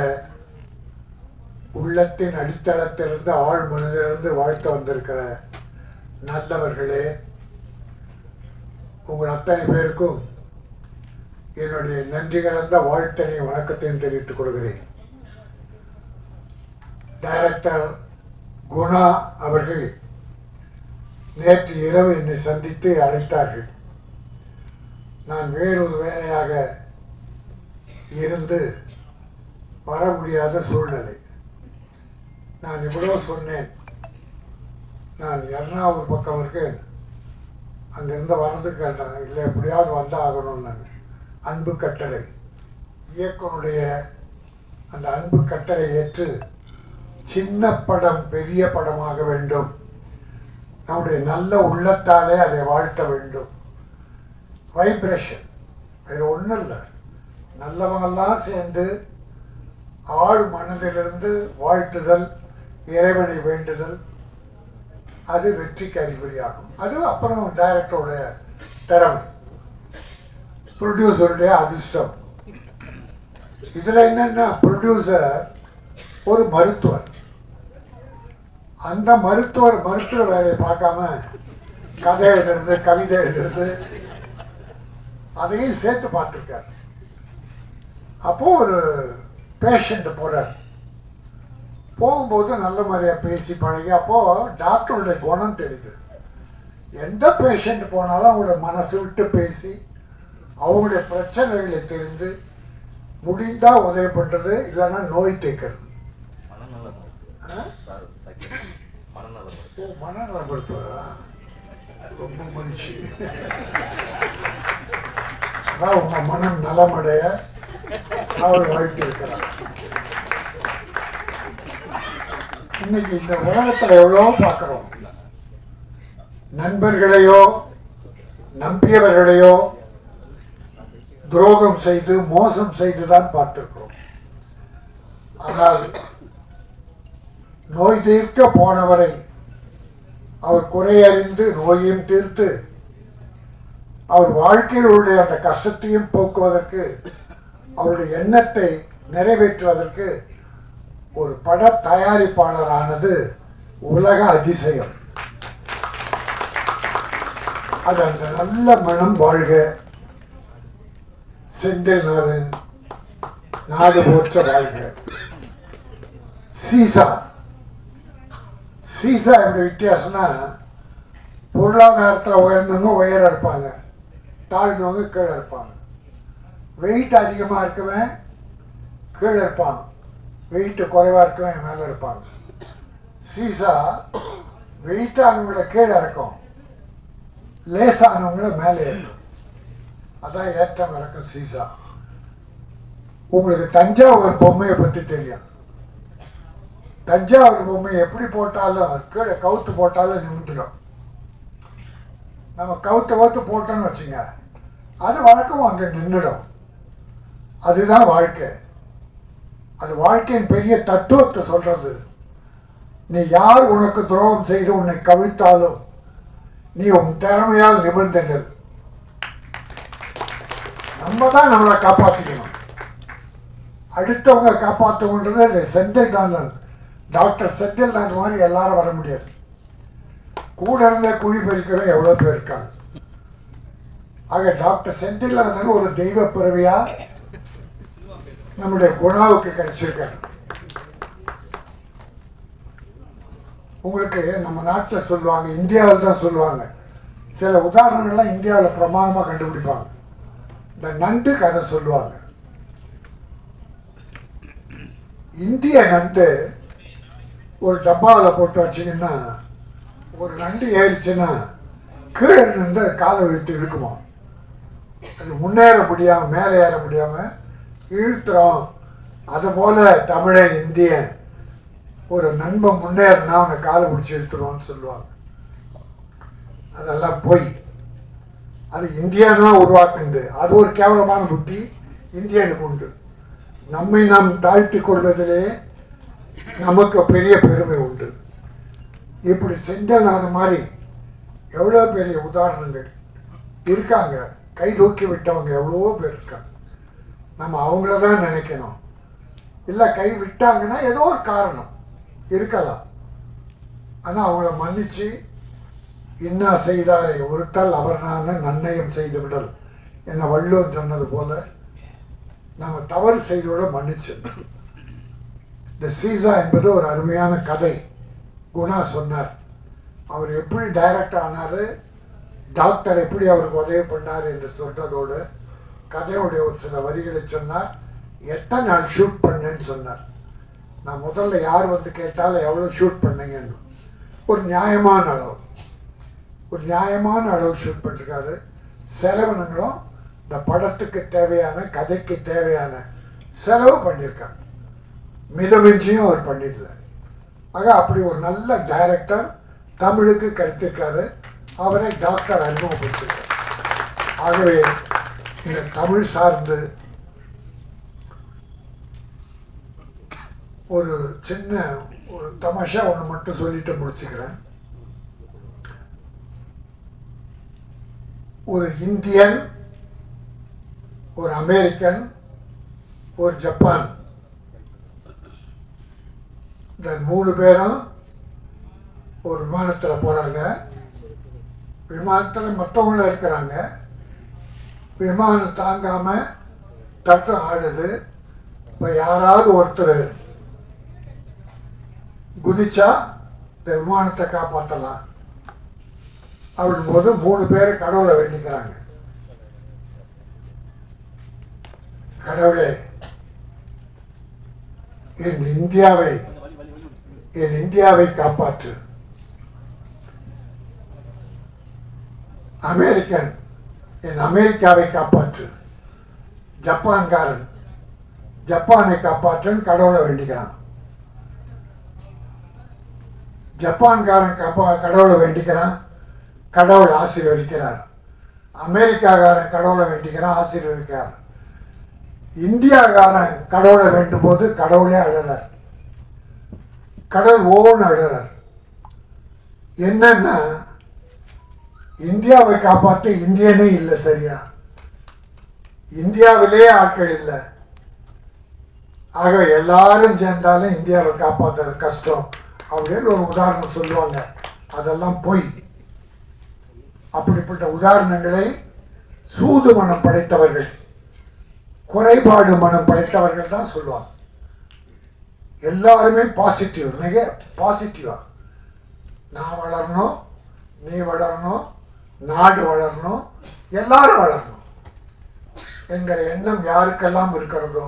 உள்ளத்தின் அடித்தளத்திலிருந்து ஆழ் மனதிலிருந்து வாழ்த்த வந்திருக்கிற நல்லவர்களே, உங்கள் அத்தனை பேருக்கும் என்னுடைய நன்றி கலந்த வாழ்த்தனையும் வணக்கத்தையும் தெரிவித்துக் கொள்கிறேன். டைரக்டர் குணா அவர்கள் நேற்று இரவு என்னை சந்தித்து அழைத்தார்கள். நான் வேறொரு வேலையாக இருந்து வர முடியாத சூழ்நிலை. நான் இவ்வளோ சொன்னேன், நான் எர்ணாவூர் பக்கம் இருக்கேன், அங்கேருந்து வர்றதுக்கு இல்லை எப்படியாவது வந்தாகணும். நான் அன்பு கட்டளை இயக்குனுடைய அந்த அன்பு கட்டளை ஏற்று சின்ன படம் பெரிய படமாக வேண்டும், நம்முடைய நல்ல உள்ளத்தாலே அதை வாழ்த்த வேண்டும். வைப்ரேஷன் வேறு ஒன்றும் இல்லை, நல்லவங்கெல்லாம் சேர்ந்து ஆழ் மனதிலிருந்து வாழ்த்துதல், இறைவனை வேண்டுதல், அது வெற்றிக்கு அறிகுறியாகும். அது அப்புறம் டைரக்டருடைய திறமை, ப்ரொடியூசருடைய அதிர்ஷ்டம். இதில் என்னென்னா, ப்ரொடியூசர் ஒரு மருத்துவர். அந்த மருத்துவர் வேலையை பார்க்காம கதை எழுதுறது, கவிதை எழுதுறது, அதையும் சேர்த்து பார்த்துருக்கார். அப்போது ஒரு பேஷண்ட் போகிறார், போகும்போது நல்ல மாதிரியாக பேசி பழகி, அப்போது டாக்டருடைய குணம் தெரியுது. எந்த பேஷண்ட் போனாலும் அவங்களோட மனசு விட்டு பேசி அவங்களுடைய பிரச்சனைகளை தெரிந்து முடிந்தால் உதவி பண்ணுறது, இல்லைன்னா நோய் தேய்க்கிறது. மனநல மருத்துவரா? ரொம்ப மகிழ்ச்சி. அதான் உங்கள் மனம் நலமடைய அவர் வாழ்த்திருக்கிறார். இன்னைக்கு இந்த உலகத்தில் எவ்வளோ பார்க்குறோம், நண்பர்களையோ நம்பியவர்களையோ துரோகம் செய்து மோசம் செய்து தான் பார்த்திருக்கிறோம். ஆனால் நோய் தீர்க்க போனவரை அவர் குறையறிந்து நோயையும் தீர்த்து அவர் வாழ்க்கையில் உள்ள அந்த கஷ்டத்தையும் போக்குவதற்கு, அவருடைய எண்ணத்தை நிறைவேற்றுவதற்கு ஒரு பட தயாரிப்பாளரானது உலக அதிசயம். அது அந்த நல்ல மனம் வாழ்க. செந்தில்நாதன் நாடு போற்ற வாழ்க. சீசா எப்படி வித்தியாசம்னா, பொருளாதாரத்தில் உயர்ந்தவங்க உயர இருப்பாங்க, தாழ்ந்தவங்க கீழே இருப்பாங்க. வெயிட் அதிகமாக இருக்கவன் கீழே இருப்பாங்க, வெயிட்டு குறைவாக இருக்கவன் மேலே இருப்பாங்க. சீசா வெயிட்டானவங்கள கீழே இருக்கும், லேசானவங்கள மேலே இருக்கும். அதான் ஏற்றம் இறக்கும் சீசா. உங்களுக்கு தஞ்சாவூர் பொம்மையை பற்றி தெரியும். தஞ்சாவூர் பொம்மை எப்படி போட்டாலும் கீழே கவுத்து போட்டாலும் நிமிந்துடும். நம்ம கவுத்து போட்டோன்னு வச்சுங்க, அது வழக்கம் அங்கே நின்றுடும். அதுதான் வாழ்க்கை. அது வாழ்க்கையின் பெரிய தத்துவத்தை சொல்றது. நீ யார் உனக்கு துரோகம் செய்து உன்னை கவிழ்த்தாலும் நீ உன் திறமையால் நிமிர்ந்து நில். நம்ம தான் நம்மளை காப்பாற்றிக்கணும். அடுத்தவங்க காப்பாற்றணுன்றது செந்தில்நாதன், டாக்டர் செந்தில்நாதன் மாதிரி எல்லாரும் வர முடியாது. கூட இருந்த குழி பறிக்கிற எவ்வளோ பேர் இருக்காங்க. ஆக டாக்டர் செந்தில்நாதன் ஒரு தெய்வ பிறவியா நம்முடைய குணாவுக்கு கிடைச்சிருக்காரு. உங்களுக்கு நம்ம நாட்டில் சொல்லுவாங்க, இந்தியாவில் தான் சொல்லுவாங்க, சில உதாரணங்கள்லாம் இந்தியாவில் பிரமாதமாக கண்டுபிடிப்பாங்க. இந்த நண்டு கதை சொல்லுவாங்க. இந்திய நண்டு ஒரு டப்பாவில் போட்டு வச்சிங்கன்னா, ஒரு நண்டு ஏறிச்சுன்னா கீழே நின்று காலை இழுத்து இழுக்குமா. அது முன்னேற முடியாமல் மேலே ஏற முடியாமல் இழுத்துறோம். அதுபோல் தமிழன் இந்தியன் ஒரு நண்பன் முன்னேறினா அவனை காலை பிடிச்சி இழுத்துருவான்னு சொல்லுவாங்க. அதெல்லாம் போய் அது இந்தியானா உருவாக்குது. அது ஒரு கேவலமான புத்தி இந்தியனுக்கு உண்டு. நம்மை நாம் தாழ்த்தி கொள்வதிலே நமக்கு பெரிய பெருமை உண்டு. இப்படி செஞ்சனாத மாதிரி எவ்வளோ பெரிய உதாரணங்கள் இருக்காங்க. கை தூக்கி விட்டவங்க எவ்வளவோ பேர் இருக்காங்க. நம்ம அவங்கள தான் நினைக்கணும். இல்லை கை விட்டாங்கன்னா ஏதோ ஒரு காரணம் இருக்கலாம். ஆனால் அவங்கள மன்னிச்சு, இன்னா செய்தாரை ஒருத்தல் அவர் நான் நன்னயம் செய்து விடல் என வள்ளுவர் சொன்னது போல நம்ம தவறு செய்தோட மன்னிச்சு. இந்த சீசா என்பது ஒரு அருமையான கதை. குணா சொன்னார். அவர் எப்படி டைரக்ட் ஆனார், டாக்டர் எப்படி அவருக்கு உதவி பண்ணார் என்று சொன்னதோடு கதையுடைய ஒரு சில வரிகளை சொன்னார். எத்தனை நாள் ஷூட் பண்ணேன்னு சொன்னார். நான் முதல்ல யார் வந்து கேட்டாலும் எவ்வளோ ஷூட் பண்ணீங்கன்னு, ஒரு நியாயமான அளவு ஷூட் பண்ணிருக்காரு. செலவினங்களும் இந்த படத்துக்கு தேவையான, கதைக்கு தேவையான செலவு பண்ணியிருக்காங்க. மிதமிஞ்சியும் அவர் பண்ணிடல. ஆக அப்படி ஒரு நல்ல டைரக்டர் தமிழுக்கு கிடைத்திருக்காரு. அவரை டாக்டர் அறிமுகப்படுத்திருக்கார். ஆகவே இந்த தமிழ் சார்ந்து ஒரு சின்ன ஒரு தமாஷா ஒன்று மட்டும் சொல்லிட்டு முடிச்சுக்கிறேன். ஒரு இந்தியன், ஒரு அமெரிக்கன், ஒரு ஜப்பான், இந்த 3 பேரும் ஒரு விமானத்தில் போகிறாங்க. விமானத்தில் மற்றவங்களும் இருக்கிறாங்க. விமானம் தாங்காமல் தட்டம் ஆடுது. இப்போ யாராவது ஒருத்தர் குதிச்சா இந்த விமானத்தை காப்பாற்றலாம் அப்படின் போது 3 பேர் கடவுளை வேண்டிக்கிறாங்க. கடவுளே, என் இந்தியாவை காப்பாற்று. அமெரிக்கன், என் அமெரிக்காவை காப்பாற்று. ஜப்பான்காரன், ஜப்பானை காப்பாற்றுன்னு கடவுளை வேண்டிக்கிறான். ஜப்பான்காரன் கடவுளை வேண்டிக்கிறான், கடவுள் ஆசீர்வதிக்கிறார். அமெரிக்காக்காரன் கடவுளை வேண்டிக்கிறான், ஆசீர்வதிக்கிறார். இந்தியாக்காரன் கடவுளை வேண்டும் போது கடவுளே அழுறார். கடவுள் ஓன்னு அழுறார். என்னன்னா இந்தியாவை காப்பாற்ற இந்தியனே இல்லை, சரியா? இந்தியாவிலே ஆட்கள் இல்லை. ஆக எல்லாரும் சேர்ந்தாலும் இந்தியாவை காப்பாற்றுறது கஷ்டம் அப்படின்னு ஒரு உதாரணம் சொல்லுவாங்க. அதெல்லாம் பொய். அப்படிப்பட்ட உதாரணங்களை சூது மனம் படைத்தவர்கள், குறைபாடு மனம் படைத்தவர்கள் தான் சொல்லுவாங்க. எல்லாருமே பாசிட்டிவ், மிக பாசிட்டிவா நான் வளரணும், நீ வளரணும், நாடு வளரணும், எல்லாரும் வளரணும் என்கிற எண்ணம் யாருக்கெல்லாம் இருக்கிறதோ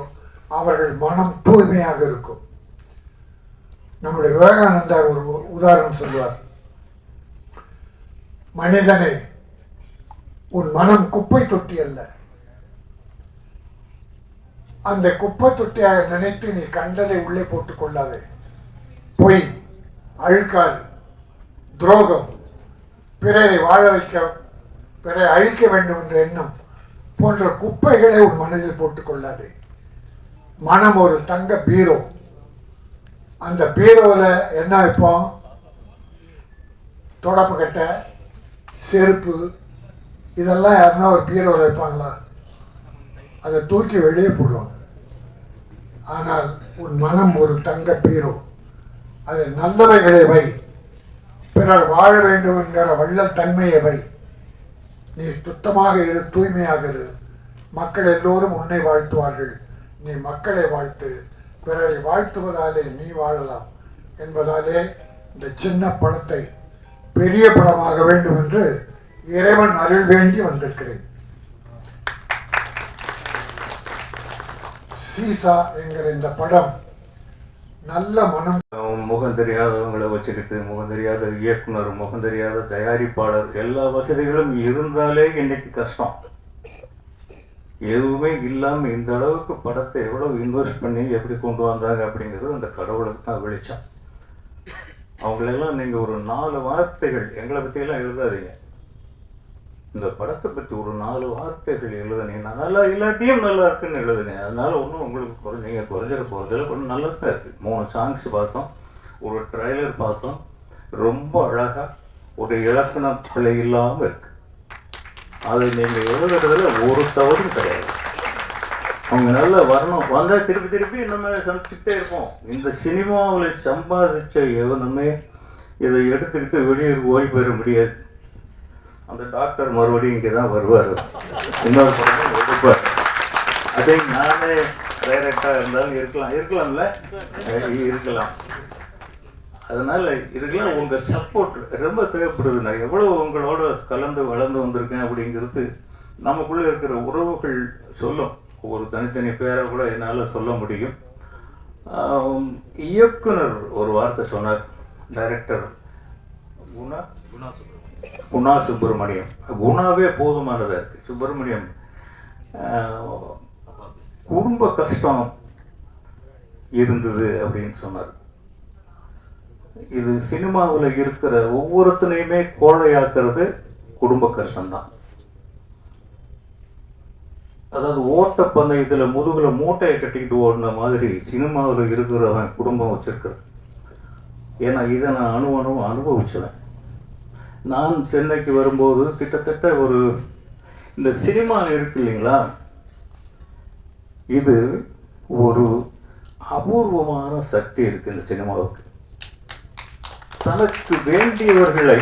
அவர்கள் மனம் தூய்மையாக இருக்கும். நம்முடைய விவேகானந்தர் ஒரு உதாரணம் சொல்வார். மனிதனை, உன் மனம் குப்பை தொட்டி அல்ல, அந்த குப்பை தொட்டியாக நினைத்து நீ கண்டதை உள்ளே போட்டுக் கொள்ளாதே. பொய், அழுக்காது, துரோகம், பிறரை வாழ வைக்க, பிறரை அழிக்க வேண்டும் என்ற எண்ணம் போன்ற குப்பைகளை உன் மனதில் போட்டுக் கொள்ளாதே. மனம் ஒரு தங்க பீரோ. அந்த பீரோவில் என்ன வைப்போம்? தொடப்பு கட்டை, செருப்பு, இதெல்லாம் யாருன்னா ஒரு பீரோவில் வைப்பாங்களா? அதை தூக்கி வெளியே போடுவாங்க. ஆனால் உன் மனம் ஒரு தங்க பீரோ. அது நல்லவைகளை வை, பிறர் வாழ வேண்டும் என்கிற வள்ளல் தன்மையை வை. நீ சுத்தமாக இரு, தூய்மையாக இரு, மக்கள் எல்லோரும் உன்னை வாழ்த்துவார்கள். நீ மக்களை வாழ்த்து, பிறரை வாழ்த்துவதாலே நீ வாழலாம் என்பதாலே இந்த சின்ன படத்தை பெரிய படமாக வேண்டும் என்று இறைவன் அருள் வேண்டி வந்திருக்கிறேன். சீசா என்கிற இந்த படம் நல்ல மனம், முகம் தெரியாதவங்களை வச்சுக்கிட்டு, முகம் தெரியாத இயக்குனர், முகம் தெரியாத தயாரிப்பாளர், எல்லா வசதிகளும் இருந்தாலே இன்னைக்கு கஷ்டம். எதுவுமே இல்லாமல் இந்த அளவுக்கு படத்தை எவ்வளவு இன்வெஸ்ட் பண்ணி எப்படி கொண்டு வந்தாங்க அப்படிங்கிறது அந்த கடவுளுக்கு தான் வெளிச்சம். அவங்களெல்லாம் நீங்கள் ஒரு 4 வார்த்தைகள் எங்களை பற்றியெல்லாம் எழுதாதீங்க. இந்த படத்தை பற்றி ஒரு 4 வார்த்தைகள் எழுதுனீங்கன்னா நல்லா, இல்லாட்டியும் நல்லா இருக்குன்னு எழுதுங்க. அதனால ஒன்றும் உங்களுக்கு நீங்கள் குறைஞ்சிட போகிறதில்ல, கொஞ்சம் நல்லா தான் இருக்குது. 3 சாங்ஸ் பார்த்தோம், ஒரு ட்ரைலர் பார்த்தோம், ரொம்ப அழகாக ஒரு இலக்கண பிழை இல்லாமல் இருக்குது. அது நீங்கள் எழுதுறதுல ஒரு தவறும் கிடையாது. அவங்க நல்லா வரணும், வந்தால் திருப்பி திருப்பி நம்ம சமைச்சிக்கிட்டே இருப்போம். இந்த சினிமாவில் சம்பாதிச்ச எவனுமே இதை எடுத்துக்கிட்டு வெளியூர் ஓடி போயிட முடியாது. அந்த டாக்டர் மறுபடியும் இங்கே தான் வருவார், இன்னொரு படம் எடுப்பார். அதே நானே டைரக்டாக இருந்தாலும் இருக்கலாம்ல இருக்கலாம். அதனால் இதுக்கெல்லாம் உங்கள் சப்போர்ட் ரொம்ப தேவைப்படுது. நான் எவ்வளோ உங்களோட கலந்து வளர்ந்து வந்திருக்கேன் அப்படிங்கிறது நமக்குள்ளே இருக்கிற உறவுகள் சொல்லும். ஒரு தனித்தனி பேரை கூட என்னால் சொல்ல முடியும். இயக்குனர் ஒரு வார்த்தை சொன்னார், டைரக்டர் குணா சுப்பிரமணியம். குணாவே போதுமானதாக இருக்குது. சுப்பிரமணியம் குடும்ப கஷ்டம் இருந்தது அப்படின்னு சொன்னார். இது சினிமாவில் இருக்கிற ஒவ்வொருத்தனையுமே கோழையாக்குறது குடும்ப கஷ்டம்தான். அதாவது ஓட்டப்பந்தயத்தில் முதுகில் மூட்டையை கட்டிக்கிட்டு ஓடின மாதிரி சினிமாவில் இருக்கிறவன் குடும்பம் வச்சிருக்கிறது. ஏன்னா இதை நான் அனுபவிச்சுவேன். நான் சென்னைக்கு வரும்போது கிட்டத்தட்ட இந்த சினிமா இருக்கு இல்லைங்களா, இது ஒரு அபூர்வமான சக்தி இருக்கு இந்த சினிமாவுக்கு. தனக்கு வேண்டியவர்களை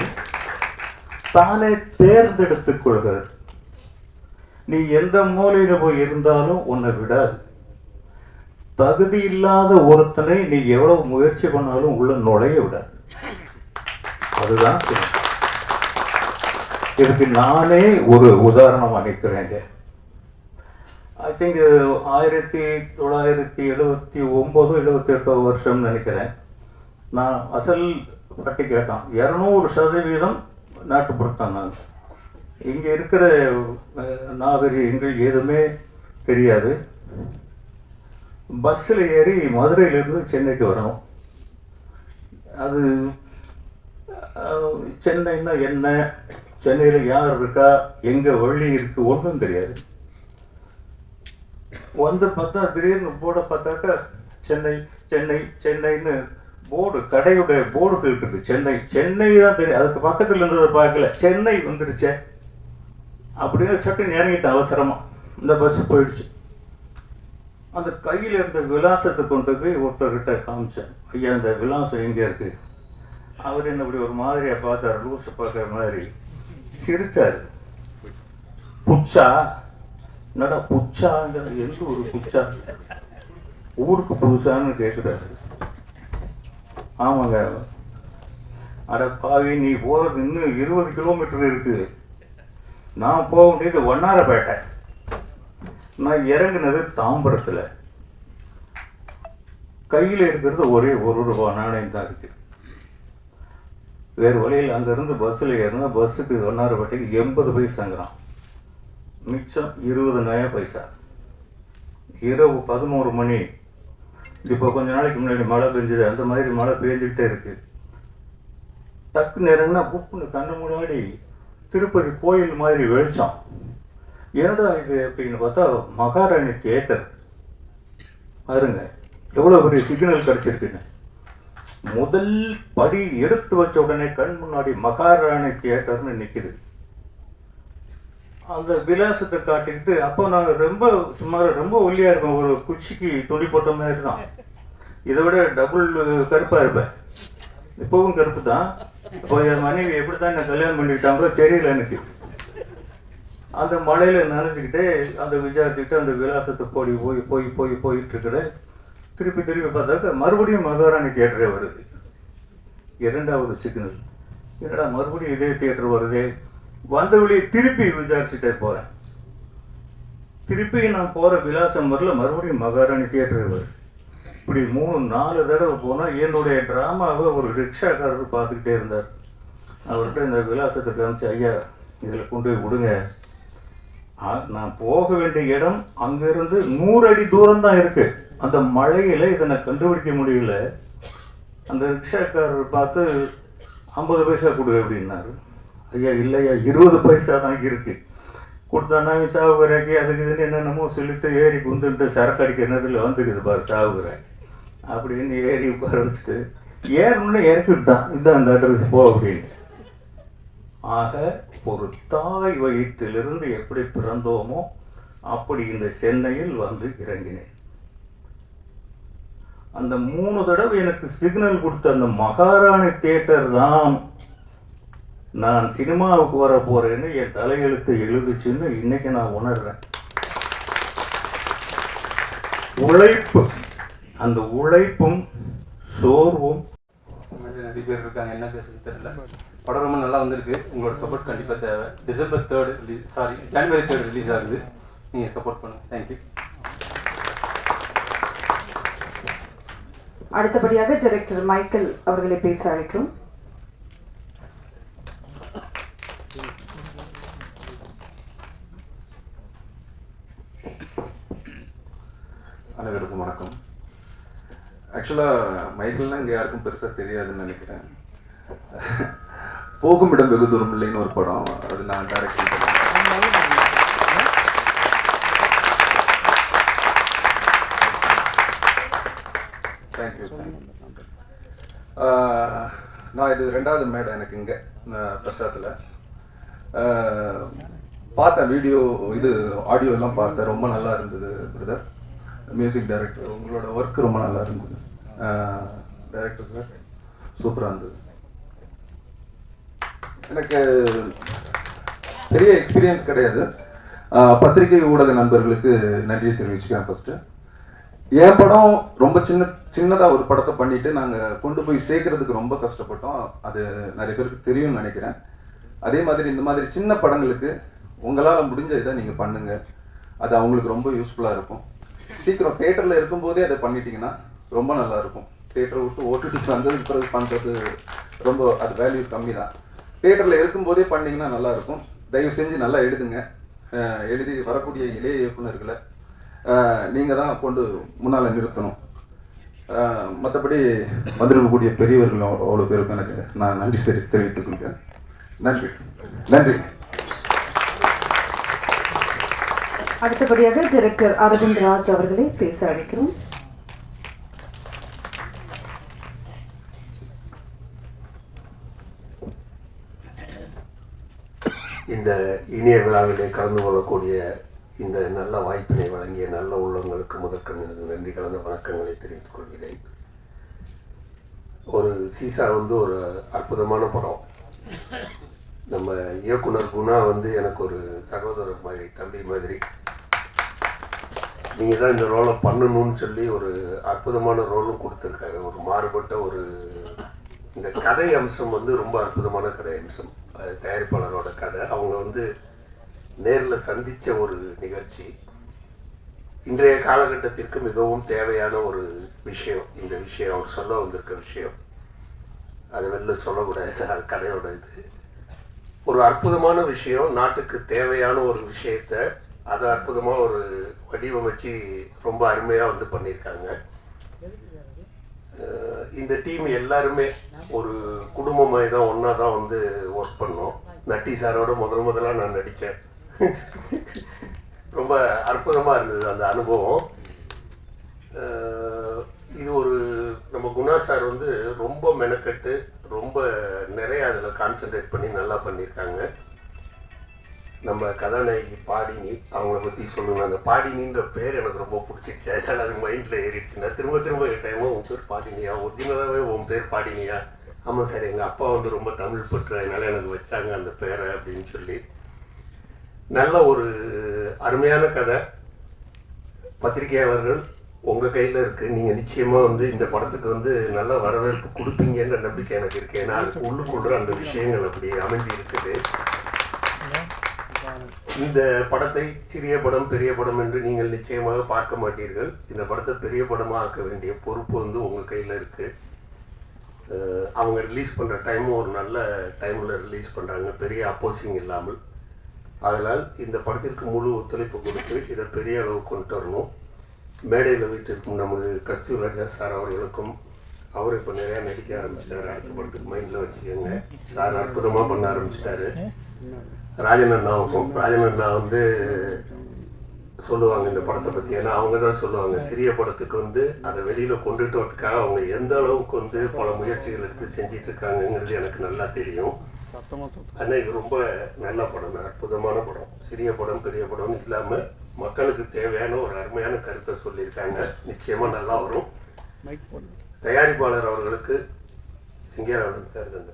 தானே தேர்ந்தெடுத்துக் கொள்கிறது. நீ எந்த மூலையில போய் இருந்தாலும் உன்னை விடாது. தகுதி இல்லாத ஒருத்தனை நீ எவ்வளவு முயற்சி பண்ணாலும் உள்ள நுழைய விடாது. அதுதான் இதுக்கு நானே ஒரு உதாரணம் அளிக்கிறேங்க. ஐ திங்க் 1979 78 வருஷம் நினைக்கிறேன். நான் அசல் பட்டி கேட்டான். 200% நாட்டுப்புறத்தான். நான் இங்கே இருக்கிற நாகரிகங்கள் எதுவுமே தெரியாது. பஸ்ஸில் ஏறி மதுரையிலேருந்து சென்னைக்கு வரணும். அது சென்னைன்னா என்ன, சென்னையில் யார் இருக்கா, எங்கே வழி இருக்குது, ஒன்றும் தெரியாது. வந்து பார்த்தா திடீர்னு போட பார்த்தாக்கா சென்னை சென்னை சென்னைன்னு போர்டு கடையுடைய போர்டு இருக்குது சென்னை தான் தெரியும், அதுக்கு பக்கத்தில் இருந்ததை பார்க்கல, சென்னை வந்துருச்சே அப்படின்னு சட்டுன்னு இறங்கிட்டேன் அவசரமாக. இந்த பஸ் போயிடுச்சு. அந்த கையில் இருந்த விலாசத்தை கொண்டு போய் ஒருத்தர்கிட்ட காமிச்சேன். ஐயா இந்த விலாசம் எங்கே இருக்குது? அவர் என்ன அப்படி ஒரு மாதிரியாக பார்த்தார், லூஸை பார்க்குற மாதிரி சிரிச்சார். புச்சா? என்னடா புச்சாங்கிற, எந்த ஒரு புச்சா? ஊருக்கு புதுசான்னு கேட்குறாரு. ஆமாங்க. அட பாவி, நீ போகிறது இன்னும் 20 கிலோமீட்டர் இருக்குது. நான் போக வேண்டியது வண்ணாரப்பேட்டை. நான் இறங்குனது தாம்பரத்தில். கையில் இருக்கிறது ஒரே ₹1 நாணயம் தான் இருக்கு. வேறு வழியில் அங்கேருந்து பஸ்ஸில் ஏறினா பஸ்ஸுக்கு வண்ணாரப்பேட்டைக்கு 80 பைசாங்கிறான். மிச்சம் 20 பைசா. இரவு 11 மணி. இப்போ கொஞ்ச நாளைக்கு முன்னாடி மழை பெஞ்சுது, அந்த மாதிரி மழை பெஞ்சுக்கிட்டே இருக்கு. டக்கு நேரம்னா புப்புன்னு கண்ணு முன்னாடி திருப்பதி கோயில் மாதிரி வெளிச்சம். என்னடா இது அப்படின்னு பார்த்தா மகாராணி தியேட்டர். பாருங்க எவ்வளோ பெரிய சிக்னல் கிடச்சிருக்குன்னு. முதல் படி எடுத்து வச்ச உடனே கண் முன்னாடி மகாராணி தியேட்டர்னு நிற்கிது. அந்த விலாசத்தை காட்டிக்கிட்டு, அப்போ நான் ரொம்ப ஒல்லியாக இருப்பேன், ஒரு குச்சிக்கு துணி போட்ட மாதிரி தான். இதை விட டபுள் கருப்பாக இருப்பேன். இப்போவும் கருப்பு தான். இப்போ என் மனைவி எப்படி தான் என்ன கல்யாணம் பண்ணிக்கிட்டாங்களோ தெரியல எனக்கு. அந்த மழையில் நனைஞ்சிக்கிட்டே அந்த விசாரிச்சுக்கிட்டு அந்த விலாசத்தை போயிட்டு இருக்கிறேன். திருப்பி பார்த்தாக்க மறுபடியும் மகாராணி தியேட்டரே வருது. 2வது சிக்னல். என்னடா மறுபடியும் இதே தியேட்டர் வருது. வந்த வழியை திருப்பி விசாரிச்சுட்டே போகிறேன். திருப்பி நான் போகிற விலாசம் வரல, மறுபடியும் மகாராணி தியேட்டர் வருது. இப்படி 3-4 தடவை போனால் என்னுடைய ட்ராமாவை ஒரு ரிக்ஷாக்காரர் பார்த்துக்கிட்டே இருந்தார். அவர்கிட்ட இந்த விலாசத்தை காமிச்சு, ஐயா இதில் கொண்டு போய் விடுங்க. நான் போக வேண்டிய இடம் அங்கேருந்து 100 அடி தூரம் தான் இருக்குது. அந்த மழையில் இதை நான் கண்டுபிடிக்க முடியல. அந்த ரிக்ஷாக்காரர் பார்த்து 50 பைசா கொடு அப்படின்னாரு. ஐயா இல்லையா 20 பைசா தான் இருக்குது. கொடுத்தானா சாவுகிறாக்கி அதுக்கு இதுன்னு என்னென்னமோ சொல்லிட்டு ஏறி குந்துட்டு சரக்கு அடிக்கிறதுல வந்துக்குது பாரு சாவுகிறாய் அப்படின்னு ஏறி உட்கார வச்சுட்டு ஏறணுன்னு இறக்கி விட்டான். இதுதான் அந்த அட்ரஸ் போ அப்படின்னு. ஆக ஒரு தாய் வயிற்றிலிருந்து எப்படி பிறந்தோமோ அப்படி இந்த சென்னையில் வந்து இறங்கினேன். அந்த 3 தடவை எனக்கு சிக்னல் கொடுத்த அந்த மகாராணி தியேட்டர் தான் நான் சினிமாவுக்கு வர போறேன்னு என் தலையெழுத்து எழுதுச்சுன்னு இன்னைக்கு நான் உணர்றேன். உழைப்பு, அந்த உழைப்பும் சோர்வும். நிறைய பேர் இருக்காங்க, என்ன பேசுறது தெரியல. படம் ரொம்ப நல்லா வந்திருக்கு. உங்களோட சப்போர்ட் கண்டிப்பாக தேவை. டிசம்பர் 3 ஜனவரி 3 ரிலீஸ் ஆகுது. நீங்கள் சப்போர்ட் பண்ணுங்க. தேங்க்யூ. அடுத்தபடியாக டைரக்டர் மைக்கேல் அவர்களை பேச அழைக்கிறோம். அனைவருக்கும் வணக்கம். ஆக்சுவலாக மைக்கேல்னால் இங்கே யாருக்கும் பெருசாக தெரியாதுன்னு நினைக்கிறேன். போகும் இடம் வெகு தூரம் இல்லைன்னு ஒரு படம், அது நான் டைரக்ட் பண்ணேன். தேங்க்யூ. நான் இது 2வது மேடை எனக்கு இங்கே பிரசாத்தில் பார்த்தேன். வீடியோ இது ஆடியோ எல்லாம் பார்த்தேன். ரொம்ப நல்லா இருந்தது பிரதர். மியூசிக் டைரக்டர் உங்களோட ஒர்க் ரொம்ப நல்லா இருந்தது. டைரக்டர் சார் சூப்பராக இருந்தது. எனக்கு பெரிய எக்ஸ்பீரியன்ஸ் கிடையாது. பத்திரிகை ஊடக நண்பர்களுக்கு நன்றியை தெரிவிச்சுக்கிறேன். ஃபஸ்ட்டு என் படம் ரொம்ப சின்னதாக ஒரு படத்தை பண்ணிட்டு நாங்கள் கொண்டு போய் சேர்க்கறதுக்கு ரொம்ப கஷ்டப்பட்டோம். அது நிறைய பேருக்கு தெரியும்னு நினைக்கிறேன். அதே மாதிரி இந்த மாதிரி சின்ன படங்களுக்கு உங்களால் முடிஞ்ச இதை நீங்கள் பண்ணுங்கள். அது அவங்களுக்கு ரொம்ப யூஸ்ஃபுல்லாக இருக்கும். சீக்கிரம் தேட்டரில் இருக்கும்போதே அதை பண்ணிட்டீங்கன்னா ரொம்ப நல்லாயிருக்கும். தேட்டரை விட்டு ஓட்டுட்டு வந்ததுக்கு பிறகு பண்ணுறது ரொம்ப அது வேல்யூ கம்மி தான். தேட்டரில் இருக்கும்போதே பண்ணிங்கன்னா நல்லாயிருக்கும். தயவு செஞ்சு நல்லா எழுதுங்க. எழுதி வரக்கூடிய இளைய இயக்குநர்களை நீங்கள் தான் கொண்டு முன்னால் நிறுத்தணும். மற்றபடி வந்திருக்கக்கூடிய பெரியவர்கள் அவ்வளோ பேருக்கு எனக்கு நான் நன்றி தெரிவித்துக் கொள்கிறேன். நன்றி நன்றி. அடுத்தபடியாக டைரக்டர் அரவிந்த் ராஜ் அவர்களை பேச அழைக்கிறோம். இந்த இனிய விழாவிலே கலந்து கொள்ளக்கூடிய இந்த நல்ல வாய்ப்பினை வழங்கிய நல்ல உள்ளங்களுக்கு முதற்கண் நன்றி கலந்த வணக்கங்களை தெரிவித்துக் கொள்கிறேன். ஒரு சீசா வந்து ஒரு அற்புதமான படம். நம்ம இயக்குனர் குணா வந்து எனக்கு ஒரு சகோதரர் மாதிரி, தம்பி மாதிரி. நீங்கள் தான் இந்த ரோலை பண்ணணும்னு சொல்லி ஒரு அற்புதமான ரோலும் கொடுத்துருக்காரு. ஒரு மாறுபட்ட ஒரு இந்த கதை அம்சம் வந்து ரொம்ப அற்புதமான கதை அம்சம். அது தயாரிப்பாளரோட கதை. அவங்க வந்து நேரில் சந்தித்த ஒரு நிகழ்ச்சி. இன்றைய காலகட்டத்திற்கு மிகவும் தேவையான ஒரு விஷயம். இந்த விஷயம் அவர் சொல்ல வந்திருக்க விஷயம், அதை வெளில சொல்லக்கூடாது, அது கதையோட இது. ஒரு அற்புதமான விஷயம், நாட்டுக்கு தேவையான ஒரு விஷயத்தை அதை அற்புதமாக ஒரு வடிவமைச்சு ரொம்ப அருமையாக வந்து பண்ணியிருக்காங்க. இந்த டீம் எல்லாருமே ஒரு குடும்பமாக தான் ஒன்றா தான் வந்து ஒர்க் பண்ணோம். நட்டி சாரோட முதலாக நான் நடித்தேன். ரொம்ப அற்புதமாக இருந்தது அந்த அனுபவம். இது ஒரு நம்ம குணா சார் வந்து ரொம்ப மெனக்கட்டு ரொம்ப நிறைய அதில் கான்சென்ட்ரேட் பண்ணி நல்லா பண்ணியிருக்காங்க. நம்ம கதாநாயகி பாடினி, அவங்கள பற்றி சொல்லணும். அந்த பாடினின்ற பேர் எனக்கு ரொம்ப பிடிச்சிச்சு. அதனால் அது மைண்டில் ஏறிடுச்சு. நான் திரும்ப கேட்டேன், உன் பேர் பாடினியா, ஒரிஜினலாகவே உன் பேர் பாடினியா? ஆமாம் சார், எங்கள் அப்பா வந்து ரொம்ப தமிழ் பற்று, அதனால் எனக்கு வச்சாங்க அந்த பேரை அப்படின்னு சொல்லி. நல்ல ஒரு அருமையான கதை. பத்திரிகையாளர்கள் உங்கள் கையில் இருக்குது. நீங்கள் நிச்சயமாக வந்து இந்த படத்துக்கு வந்து நல்ல வரவேற்பு கொடுப்பீங்கன்ற நம்பிக்கை எனக்கு இருக்குது. ஏன்னா அதுக்கு உள்ளுக்குள்ள அந்த விஷயங்கள் அப்படி அமைஞ்சு இருக்குது. இந்த படத்தை சிறிய படம் பெரிய படம் என்று நீங்கள் நிச்சயமாக பார்க்க மாட்டீர்கள். இந்த படத்தை பெரிய படமாக ஆக்க வேண்டிய பொறுப்பு வந்து உங்கள் கையில் இருக்குது. அவங்க ரிலீஸ் பண்ணுற டைமும் ஒரு நல்ல டைமில் ரிலீஸ் பண்ணுறாங்க, பெரிய அப்போசிங் இல்லாமல். அதனால் இந்த படத்திற்கு முழு ஒத்துழைப்பு கொடுத்து இதை பெரிய அளவுக்கு கொண்டு வரணும். மேடையில் வீட்டிற்கும் நமது கஸ்தூரி ராஜா சார் அவர்களுக்கும், அவர் இப்போ நிறையா நடிக்க ஆரம்பிச்சிட்டாரு. அடுத்த படத்துக்கு மைண்டில் வச்சுக்கோங்க. சார் அற்புதமாக பண்ண ஆரம்பிச்சிட்டாரு. ராஜன் அண்ணா வந்து சொல்லுவாங்க இந்த படத்தை பற்றி. ஏன்னா அவங்க தான் சொல்லுவாங்க, சிறிய படத்துக்கு வந்து அதை வெளியில் கொண்டுட்டு வரதுக்காக அவங்க எந்த அளவுக்கு வந்து பல முயற்சிகள் எடுத்து செஞ்சிட்டு இருக்காங்கங்கிறது எனக்கு நல்லா தெரியும். ஆனால் இது ரொம்ப நல்ல படம், அற்புதமான படம். சிறிய படம் பெரிய படம்னு இல்லாமல் மக்களுக்கு தேவையான ஒரு அருமையான கருத்தை சொல்லியிருக்காங்க. நிச்சயமாக நல்லா வரும். தயாரிப்பாளர் அவர்களுக்கு சிங்கேரவன் சார் தானே,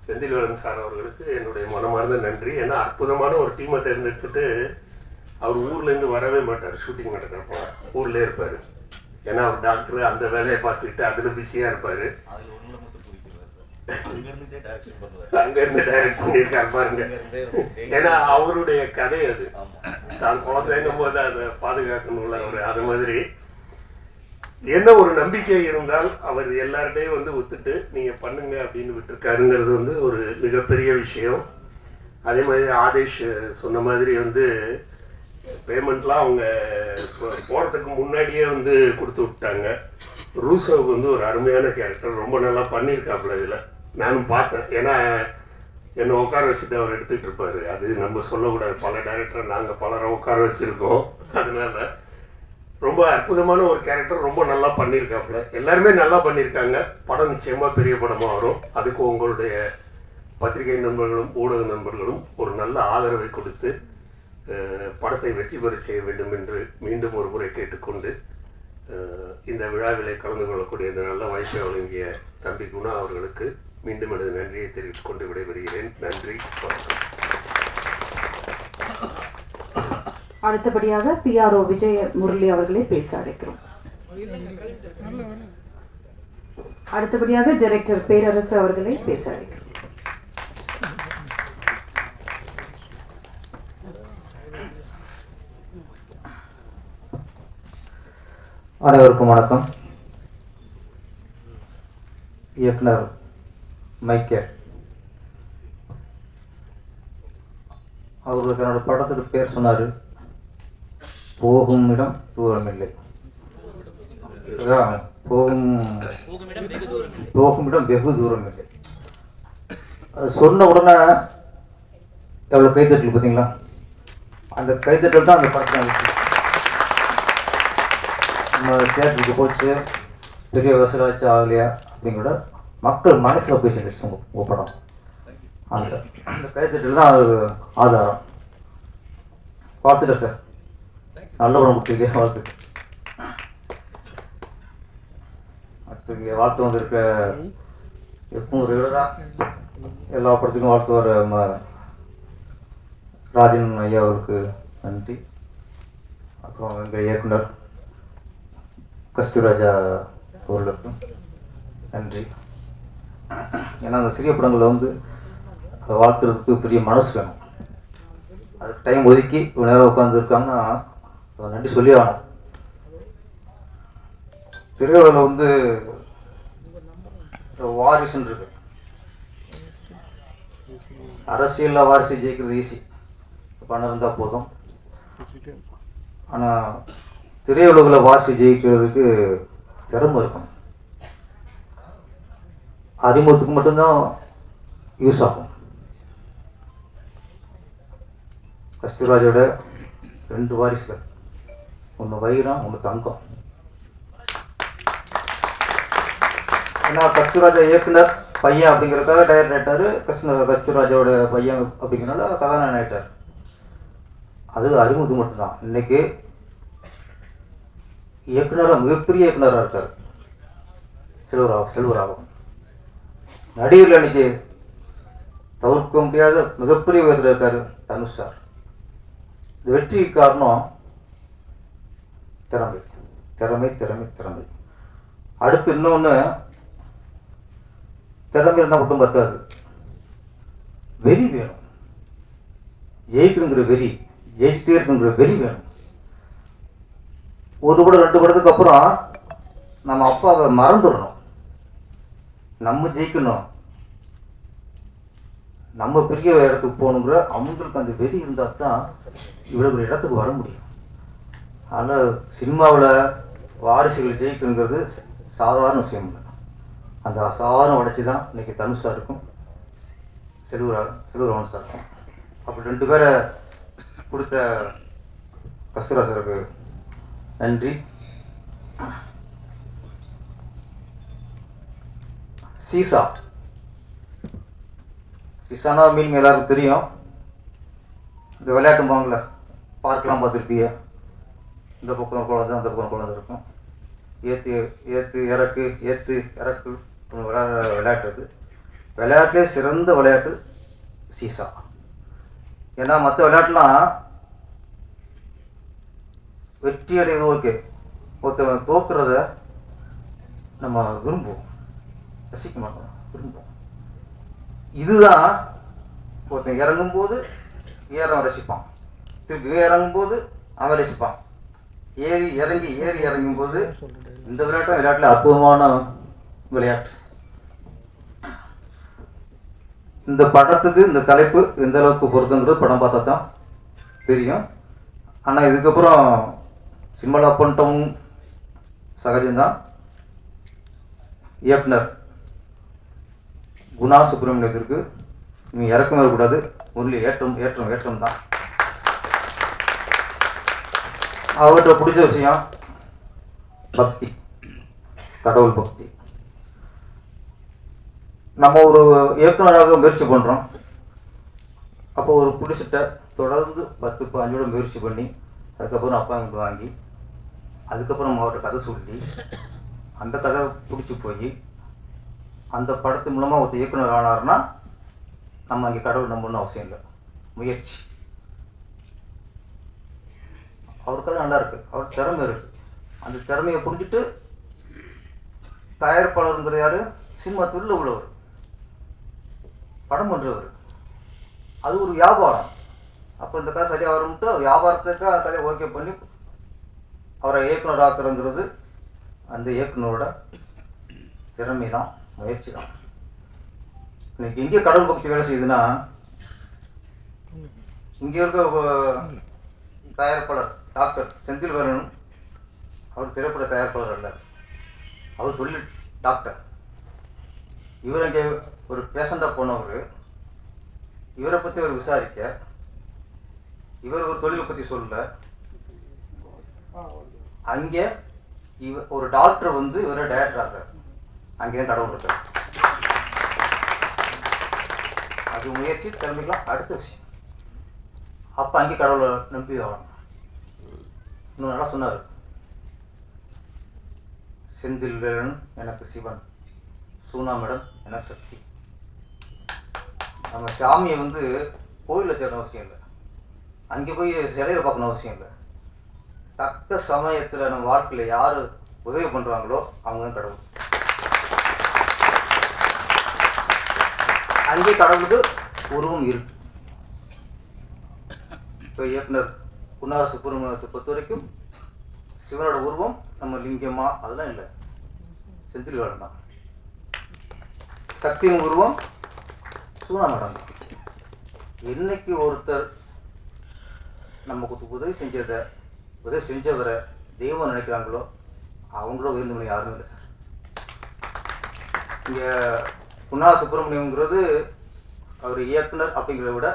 செந்தில்வேலன் சார் அவர்களுக்கு என்னுடைய மனமார்ந்த நன்றி. ஏன்னா அற்புதமான ஒரு டீமை தேர்ந்தெடுத்துட்டு அவர் ஊர்லேருந்து வரவே மாட்டார். ஷூட்டிங் நடக்கிறப்போ ஊர்லேயே இருப்பார். ஏன்னா அவர் டாக்டர், அந்த வேலையை பார்த்துக்கிட்டு அதில் பிஸியாக இருப்பார். அங்கேருந்து டைரக்ட் பண்ணியிருக்காரு பாருங்க. ஏன்னா அவருடைய கதை அது. தான் குழந்தைங்கும் போது அதை பாதுகாக்கணும்ல அவர். அது மாதிரி என்ன ஒரு நம்பிக்கை இருந்தால் அவர் எல்லார்டையும் வந்து ஒத்துட்டு நீங்கள் பண்ணுங்க அப்படின்னு விட்டுருக்காருங்கிறது வந்து ஒரு மிகப்பெரிய விஷயம். அதே மாதிரி ஆதேஷ் சொன்ன மாதிரி வந்து பேமெண்ட்லாம் அவங்க போகிறதுக்கு முன்னாடியே வந்து கொடுத்து விட்டாங்க. ரூசோவுக்கு வந்து ஒரு அருமையான கேரக்டர், ரொம்ப நல்லா பண்ணியிருக்காப்புல. இதில் நானும் பார்த்தேன். ஏன்னா என்னை உட்கார வச்சுட்டு அவர் எடுத்துகிட்டு இருப்பார். அது நம்ம சொல்லக்கூடாது, பல டைரக்டர் நாங்கள் பலரை உட்கார வச்சுருக்கோம். அதனால ரொம்ப அற்புதமான ஒரு கேரக்டர், ரொம்ப நல்லா பண்ணியிருக்காப்புல. எல்லாருமே நல்லா பண்ணியிருக்காங்க. படம் நிச்சயமாக பெரிய படமாக வரும். அதுக்கு உங்களுடைய பத்திரிகை நண்பர்களும் ஊடக நண்பர்களும் ஒரு நல்ல ஆதரவை கொடுத்து படத்தை வெற்றி பெற செய்ய வேண்டும் என்று மீண்டும் ஒரு முறை கேட்டுக்கொண்டு இந்த விழாவிலே கலந்து கொள்ளக்கூடிய இந்த நல்ல வாய்ப்பை வழங்கிய தம்பி குணா அவர்களுக்கு மீண்டும் எனது நன்றியை தெரிவித்துக் கொண்டு விடைபெறுகிறேன். நன்றி, வணக்கம். அடுத்தபடியாக PRO விஜய முரளி அவர்களை பேச அழைக்கிறோம். அடுத்தபடியாக டைரக்டர் பேரரசு அவர்களை பேச அழைக்கிறோம். அனைவருக்கும் வணக்கம். இயக்குனர் மைக்கேல் அவர்களுக்கு என்னோட படத்துக்கு பேர் சொன்னார், போகும் இடம் தூரமில்லை. போகும் இடம் வெகு தூரம் இல்லை. அது சொன்ன உடனே எவ்வளோ கைத்தட்டல் பார்த்தீங்களா? அந்த கைத்தட்டல் தான் அந்த படத்தில் நம்ம தேட்டருக்கு போச்சு, பெரிய வசூலாச்சு ஆகலையா அப்படிங்கிற மக்கள் மனசில் போய் செஞ்சிச்சு உங்கள் படம். அந்த கைத்தட்டல் தான் அது ஆதாரம். வாழ்த்துக்கள் சார், நல்ல படம் கொடுத்துருக்கேன், வாழ்த்துக்கள். அடுத்து வாழ்த்து வந்திருக்க எப்பவும் ரெகுலராக எல்லா படத்துக்கும் வாழ்த்து வர ராஜன் ஐயா அவருக்கு நன்றி. அப்புறம் எங்கள் இயக்குனர் கஸ்தூராஜா அவர்களுக்கும் நன்றி. ஏன்னா அந்த சிறிய படங்களில் வந்து அதை வாழ்த்துறதுக்கு பெரிய மனசு வேணும். அதுக்கு டைம் ஒதுக்கி இவ்வளோ நேரம் உட்காந்துருக்காங்கன்னா அதை நன்றி சொல்லி ஆகணும். திரையுலகில் வந்து வாரிசுன்னு இருக்கு. அரசியலில் வாரிசு ஜெயிக்கிறது ஈஸி, பணம் இருந்தால் போதும். ஆனால் திரையுலகில் வாரிசு ஜெயிக்கிறதுக்கு திறமை இருக்கணும். அறிமுகத்துக்கு மட்டும்தான் யூஸ் ஆகும். கஸ்தூராஜோட 2 வாரிசுகள், ஒன்று வைரம், ஒன்று தங்கம். ஏன்னா கஸ்தூராஜா இயக்குனர் பையன் அப்படிங்கிறதுக்காக டைரக்டர் கஸ்தூராஜாவோட பையன் அப்படிங்கிறனால கதாநாயகன் ஆகிட்டார். அது அறிமுகம் மட்டும்தான். இன்னைக்கு இயக்குனராக மிகப்பெரிய இயக்குனராக இருக்கார் செல்வராகவன். நடிகர்கள் இன்னைக்கு தவிர்க்க முடியாத மிகப்பெரிய விதத்தில் இருக்கார் தனுஷ் சார். இந்த வெற்றிக்கு காரணம் திறமை திறமை திறமை திறமை. அடுத்து இன்னொன்று, திறமை இருந்தால் மட்டும் பத்தாது, வெறி வேணும். ஜெயிக்கணுங்கிற வெறி, ஜெயிச்சுட்டே இருக்குங்கிற வெறி வேணும். ஒரு படம் 2 படத்துக்கு அப்புறம் நம்ம அப்பாவை மறந்துடணும். நம்ம ஜெயிக்கணும், நம்ம பெரிய இடத்துக்கு போகணுங்கிற அவங்களுக்கு அந்த வெறி இருந்தால் தான் இவ்வளோ ஒரு இடத்துக்கு வர முடியும். ஆனால் சினிமாவில் வாரிசுகள் ஜெயிக்கணுங்கிறது சாதாரண விஷயம் இல்லை. அந்த சாதாரண உடைச்சி தான் இன்றைக்கி தனுஷ் சாருக்கும் செல்வராகவன் சாருக்கும். அப்படி 2 பேரை கொடுத்த கஸ்தூராஜருக்கு நன்றி. சீசானா மீனிங் எல்லாருக்கும் தெரியும். இந்த விளையாட்டு வாங்கல, பார்க்கலாம் பார்த்துருப்பீங்க. இந்த பக்கம் குழந்தை, அந்த பக்கம் குழந்தை இருக்கும். ஏற்று இறக்கு விளையாட்டு. விளையாட்டுலேயே சிறந்த விளையாட்டு சீசா. ஏன்னா மற்ற விளையாட்டுலாம் வெற்றி அடைவது ஓகே, ஒருத்தவங்க தோக்குறத நம்ம விரும்புவோம், ரசிக்க மாட்டோம், விரும்புவோம். இதுதான் ஒருத்தன் இறங்கும்போது ஏறம் ரசிப்பான், திருப்பி இறங்கும்போது அவன் ரசிப்பான். ஏறி இறங்கும்போது இந்த விளையாட்டில் அற்புதமான விளையாட்டு. இந்த படத்துக்கு இந்த தலைப்பு எந்த அளவுக்கு பொருத்தங்கிறது படம் பார்த்தா தான் தெரியும். ஆனால் இதுக்கப்புறம் சினிமாவில் பண்ணிட்டோம் சகஜம்தான். இயக்குனர் குணா சுப்பிரமணியத்திற்கு நீ இறக்கம் வரக்கூடாது, ஒன்லி ஏற்றம் தான். அவர்கிட்ட பிடிச்ச விஷயம் பக்தி, கடவுள் பக்தி. நம்ம ஒரு இயக்குனராக முயற்சி பண்ணுறோம். அப்போ ஒரு பிடிச்சிட்ட தொடர்ந்து 10-15 முயற்சி பண்ணி அதுக்கப்புறம் அப்பாயின்மெண்ட் வாங்கி அதுக்கப்புறம் அவர்கிட்ட கதை சொல்லி அந்த கதை பிடிச்சி போய் அந்த படத்து மூலமாக ஒரு இயக்குனர் ஆனார்னா நம்ம அங்கே கடவுள் நம்பணும்னு அவசியம் இல்லை, முயற்சி. அவர் கதை நல்லா இருக்குது, அவர் திறமை இருக்குது. அந்த திறமையை புரிஞ்சுட்டு தயாரிப்பாளருங்கிற யார், சினிமா தொழில் உள்ளவர், படம் பண்ணுறவர். அது ஒரு வியாபாரம். அப்போ இந்த கதை சரியாக வரும்ட்டு வியாபாரத்துக்காக கதையை ஓகே பண்ணி அவரை இயக்குனர் ஆக்குறங்கிறது அந்த இயக்குனரோட திறமை தான், முயற்சி தான். இன்னைக்கு எங்கே கடவுள் பக்தி வேலை செய்யுதுன்னா, இங்கே இருக்க தயாரிப்பாளர் டாக்டர் செந்தில்வேலன், அவர் திரைப்பட தயாரிப்பாளர் அல்ல, அவர் தொழில் டாக்டர். இவர் அங்கே ஒரு பேஷண்டாக போனவர், இவரை பற்றி அவர் விசாரிக்க, இவர் ஒரு தொழிலை பற்றி சொல்ல, அங்கே ஒரு டாக்டர் வந்து இவரை டைரக்டர் ஆகிறார். அங்கே தான் கடவுள் இருக்கார். அது முயற்சி திறமைக்கலாம் அடுத்த விஷயம். அப்போ அங்கே கடவுளை நம்பி ஆகணும். இன்னும் நல்லா சொன்னார், செந்தில் வேலன் எனக்கு சிவன், சூனாமிடம் எனக்கு சக்தி. நம்ம சாமியை வந்து கோயிலில் தேடணும் அவசியம் இல்லை, அங்கே போய் சிலையில் பார்க்கணும் அவசியம் இல்லை. தக்க சமயத்தில் நம்ம வாழ்க்கையில் யார் உதவி பண்ணுறாங்களோ அவங்க தான் கடவுள். அங்கே கடவுளுக்கு உருவம் இருக்கு. இப்போ இயக்குனர் குணா சுப்பிரமணியத்தை பொறுத்த வரைக்கும் சிவனோட உருவம் நம்ம லிங்கமா அதெல்லாம் இல்லை, செந்தில் வேலன் தான். சக்தியின் உருவம் சூனாமடம் தான். என்னைக்கு ஒருத்தர் நமக்கு உதவி செஞ்சவரை தெய்வம் நினைக்கிறாங்களோ அவங்களோட உயர்ந்தவங்க யாருமே இல்லை சார். இங்கே குணா சுப்பிரமணியங்கிறது அவர் இயக்குனர் அப்படிங்கிறத விட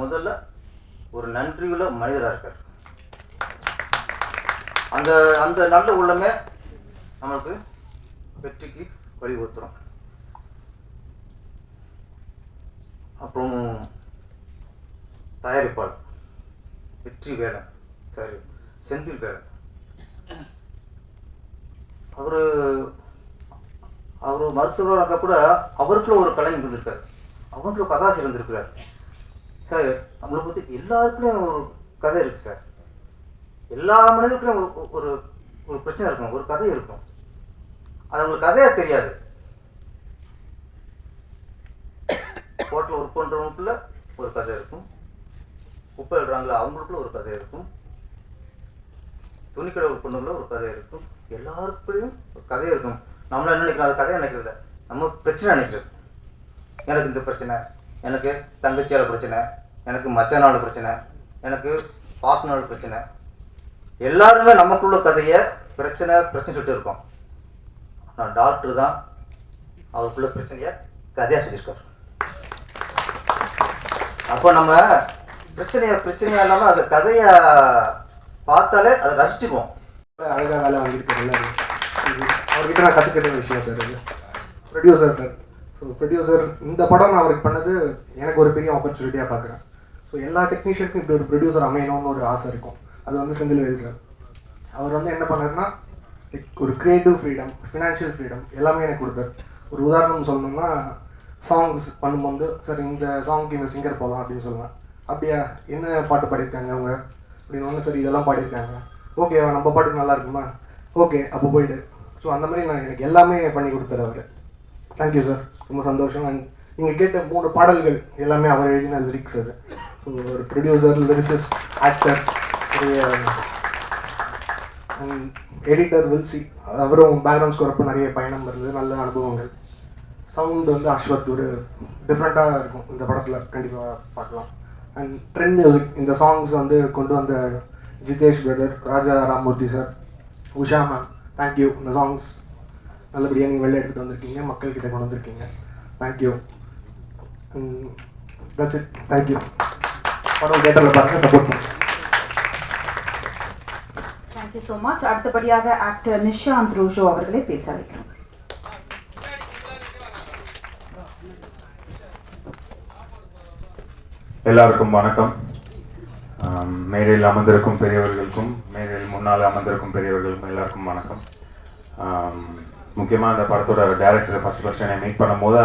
முதல்ல ஒரு நன்றியுள்ள மனிதராக இருக்கார். அந்த அந்த நல்ல உள்ளமே நம்மளுக்கு வெற்றிக்கு வழிவகுத்துறோம். அப்புறம் தயாரிப்பாளர் வெற்றி வேலன், சரி செந்தில் வேலன், அவர் மருத்துவராக இருந்தால் கூட அவருக்குள்ள ஒரு கலைஞர் இருந்திருக்காரு, அவங்களுக்குள்ள கதாசிரியர் இருந்திருக்கிறார் சார். நம்மளை பற்றி எல்லாருக்குள்ளேயும் ஒரு கதை இருக்குது சார். எல்லா மனிதருக்குள்ளேயும் ஒரு ஒரு பிரச்சனை இருக்கும், ஒரு கதை இருக்கும். அது அவங்களுக்கு கதையாக தெரியாது. ஹோட்டலில் ஒர்க் பண்ணுறவங்களுக்குள்ள ஒரு கதை இருக்கும், குப்பை எழுறாங்களா அவங்களுக்குள்ள ஒரு கதை இருக்கும், துணிக்கடை ஒர்க் பண்ணுறவங்கள ஒரு கதை இருக்கும். எல்லாருக்குள்ளேயும் ஒரு கதை இருக்கும். நம்மள என்ன நினைக்கிறோம், அது கதையை நினைக்கிறது, நம்ம பிரச்சனை நினைக்கிறது. எனக்கு இந்த பிரச்சனை, எனக்கு தங்கச்சியால் பிரச்சனை, எனக்கு மச்சானால பிரச்சனை, எனக்கு பார்ட்னரோட பிரச்சனை. எல்லாருமே நமக்குள்ள கதையை பிரச்சனை சொல்லிட்டு இருக்கோம். ஆனால் டாக்டர் தான் அவருக்குள்ள பிரச்சனையை கதையாக சொல்லியிருக்காரு. அப்போ நம்ம பிரச்சனையா இல்லாமல் அந்த கதையை பார்த்தாலே அதை ரசிச்சுக்குவோம். அழகாக வேலை வாங்கியிருக்காரு எல்லாரும். அவர்கிட்ட நான் கற்றுக்கிட்ட விஷயம் சார். இது ப்ரொடியூசர் சார். ஸோ ப்ரொடியூசர் இந்த படம் நான் அவருக்கு பண்ணது எனக்கு ஒரு பெரிய ஆப்பர்ச்சுனிட்டியாக பார்க்குறேன். ஸோ எல்லா டெக்னீஷியனுக்கும் இப்படி ஒரு ப்ரொடியூசர் அமையணும்னு ஒரு ஆசை இருக்கும். அது வந்து செந்தில் வேல் சார். அவர் வந்து என்ன பண்ணாருன்னா ஒரு க்ரியேட்டிவ் ஃப்ரீடம், ஃபினான்ஷியல் ஃப்ரீடம் எல்லாமே எனக்கு கொடுத்தாரு. ஒரு உதாரணம் சொல்லணும்னா சாங்ஸ் பண்ணும்போது சார் இந்த சாங்க்கு இந்த சிங்கர் போகலாம் அப்படின்னு சொல்லுவேன். அப்படியா என்ன பாட்டு பாடியிருக்காங்க அவங்க அப்படின்னு ஒன்று, சரி இதெல்லாம் பாடியிருக்காங்க, ஓகே நம்ம பாட்டுக்கு நல்லா இருக்குமா, ஓகே அப்போ போயிட்டு. ஸோ அந்த மாதிரி நான் எனக்கு எல்லாமே பண்ணி கொடுத்தாரு அவர். தேங்க்யூ சார், ரொம்ப சந்தோஷம். அண்ட் நீங்கள் கேட்ட 3 பாடல்கள் எல்லாமே அவர் எழுதின லிரிக்ஸ் அது. ஸோ ஒரு ப்ரொடியூசர், லிரிசிஸ்ட், ஆக்டர், எடிட்டர் வில்சி, அவரும் பேக்ரவுண்ட் ஸ்கோர் அப்போ நிறைய பயணம் இருந்தது, நல்ல அனுபவங்கள். சவுண்ட் வந்து அஸ்வத் ஒரு டிஃப்ரெண்ட்டாக இருக்கும் இந்த படத்தில், கண்டிப்பாக பார்க்கலாம். அண்ட் ட்ரெண்ட் மியூசிக், இந்த சாங்ஸ் வந்து கொண்டு வந்த Jitesh brother, Raja Ramurthy sir, Usha ma'am, thank you. இந்த சாங்ஸ் நல்லபடியாக நீங்கள் வெளில எடுத்துகிட்டு வந்திருக்கீங்க, மக்கள்கிட்ட கொண்டு வந்திருக்கீங்க, தேங்க்யூ. That's it, thank you. படம் தேட்டரில் பாருங்கள், சப்போர்ட் பண்ணுங்கள். Thank you so much. அடுத்தபடியாக ஆக்டர் நிஷாந்த் ரூஷோ அவர்களை பேச வைக்கிறோம். எல்லாருக்கும் வணக்கம். மேடையில் அமர்ந்திருக்கும் பெரியவர்களுக்கும் மேடையில் முன்னால் அமர்ந்திருக்கும் பெரியவர்களுக்கும் எல்லாருக்கும் வணக்கம். முக்கியமாக அந்த படத்தோட டைரக்டர் ஃபர்ஸ்ட் என்னை மீட் பண்ணும்போது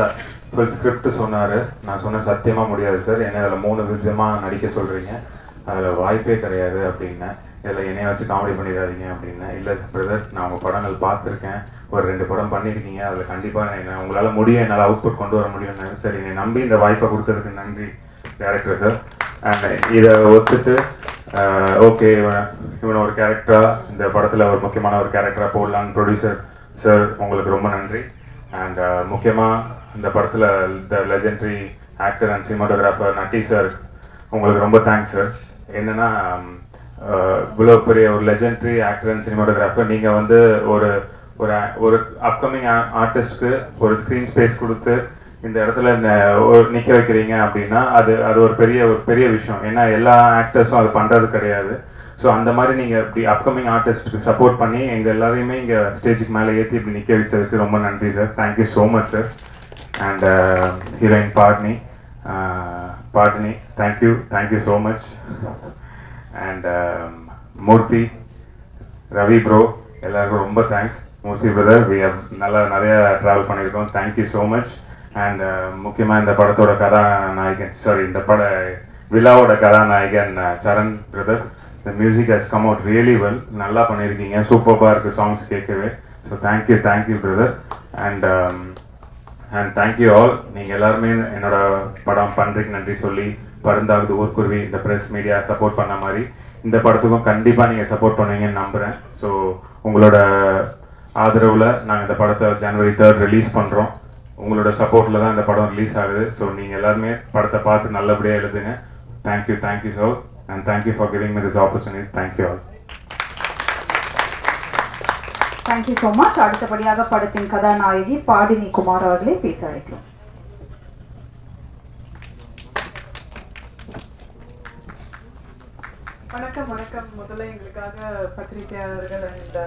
ஃபுல் ஸ்கிரிப்ட் சொன்னார். நான் சொன்னேன் சத்தியமாக முடியாது சார், என்னை அதில் 3 விதமாக நடிக்க சொல்கிறீங்க, அதில் வாய்ப்பே கிடையாது அப்படின்னேன். இதில் என்னைய வச்சு காமெடி பண்ணிடாதீங்க அப்படின்னேன். இல்லை பிரதர், நான் உங்கள் படங்கள் பார்த்துருக்கேன், ஒரு 2 படம் பண்ணியிருக்கீங்க, அதில் கண்டிப்பாக என்ன உங்களால் முடியும், என்னால் அவுட்புட் கொண்டு வர முடியும்னு. சரி, என்னை நம்பி இந்த வாய்ப்பை கொடுத்ததுக்கு நன்றி டேரக்டர் சார். அண்ட் இதை ஒத்துட்டு ஓகே இவனை ஒரு கேரக்டராக இந்த படத்தில் ஒரு முக்கியமான ஒரு கேரக்டராக போடலான்னு ப்ரொடியூசர் சார் உங்களுக்கு ரொம்ப நன்றி. அண்ட் முக்கியமாக இந்த படத்தில் the legendary actor and cinematographer Natty sir, உங்களுக்கு ரொம்ப தேங்க்ஸ் சார். என்னென்னா இவ்வளோ பெரிய ஒரு லெஜெண்டரி ஆக்டர் அண்ட் சினிமாட்டோகிராஃபர் நீங்கள் வந்து ஒரு ஒரு அப்கமிங் ஆர்டிஸ்ட்க்கு ஒரு ஸ்க்ரீன் ஸ்பேஸ் கொடுத்து இந்த இடத்துல நிற்க வைக்கிறீங்க அப்படின்னா அது ஒரு பெரிய விஷயம். ஏன்னா எல்லா ஆக்டர்ஸும் அது பண்ணுறது கிடையாது. ஸோ அந்த மாதிரி நீங்கள் இப்படி அப்கமிங் ஆர்டிஸ்ட்டுக்கு சப்போர்ட் பண்ணி எங்கள் எல்லாரையுமே இங்கே ஸ்டேஜுக்கு மேலே ஏற்றி இப்படி நிற்க வச்சதுக்கு ரொம்ப நன்றி sir. Thank you so much sir. And heroine Padini, Padini, thank you so much. And Murthy, Ravi bro, எல்லாருக்கும் ரொம்ப thanks. Murthy brother, we have நிறைய ட்ராவல் பண்ணியிருக்கோம். Thank you so much. அண்ட் முக்கியமாக இந்த படத்தோட கதாநாயகன், இந்த விழாவோட கதாநாயகன் சரண் பிரதர். இந்த music has come out really well. நல்லா பண்ணியிருக்கீங்க, சூப்பராக இருக்குது சாங்ஸ் கேட்கவே. So thank you brother. And thank you all. நீங்கள் எல்லாருமே என்னோட படம் பண்றதுக்கு நன்றி சொல்லி, பருந்தாவது ஊர்க்குருவி இந்த ப்ரெஸ் மீடியா சப்போர்ட் பண்ண மாதிரி இந்த படத்துக்கும் கண்டிப்பாக நீங்கள் சப்போர்ட் பண்ணுவீங்கன்னு நம்புகிறேன். ஸோ உங்களோட ஆதரவில் நாங்கள் இந்த படத்தை January 3rd ரிலீஸ் பண்ணுறோம். உங்களோட சப்போர்ட்டில் தான் இந்த படம் ரிலீஸ் ஆகுது. ஸோ நீங்கள் எல்லாருமே படத்தை பார்த்து நல்லபடியாக எழுதுங்க. Thank you so. And thank you for giving me this opportunity. Thank you all. Thank you so much. அடுத்தபடியாக படத்தின் கதாநாயகி பாடினி குமார் அவர்களை பேச அழைக்கிறோம். வணக்கம். முதல்ல எங்களுக்காக பத்திரிகையாளர்கள் இந்த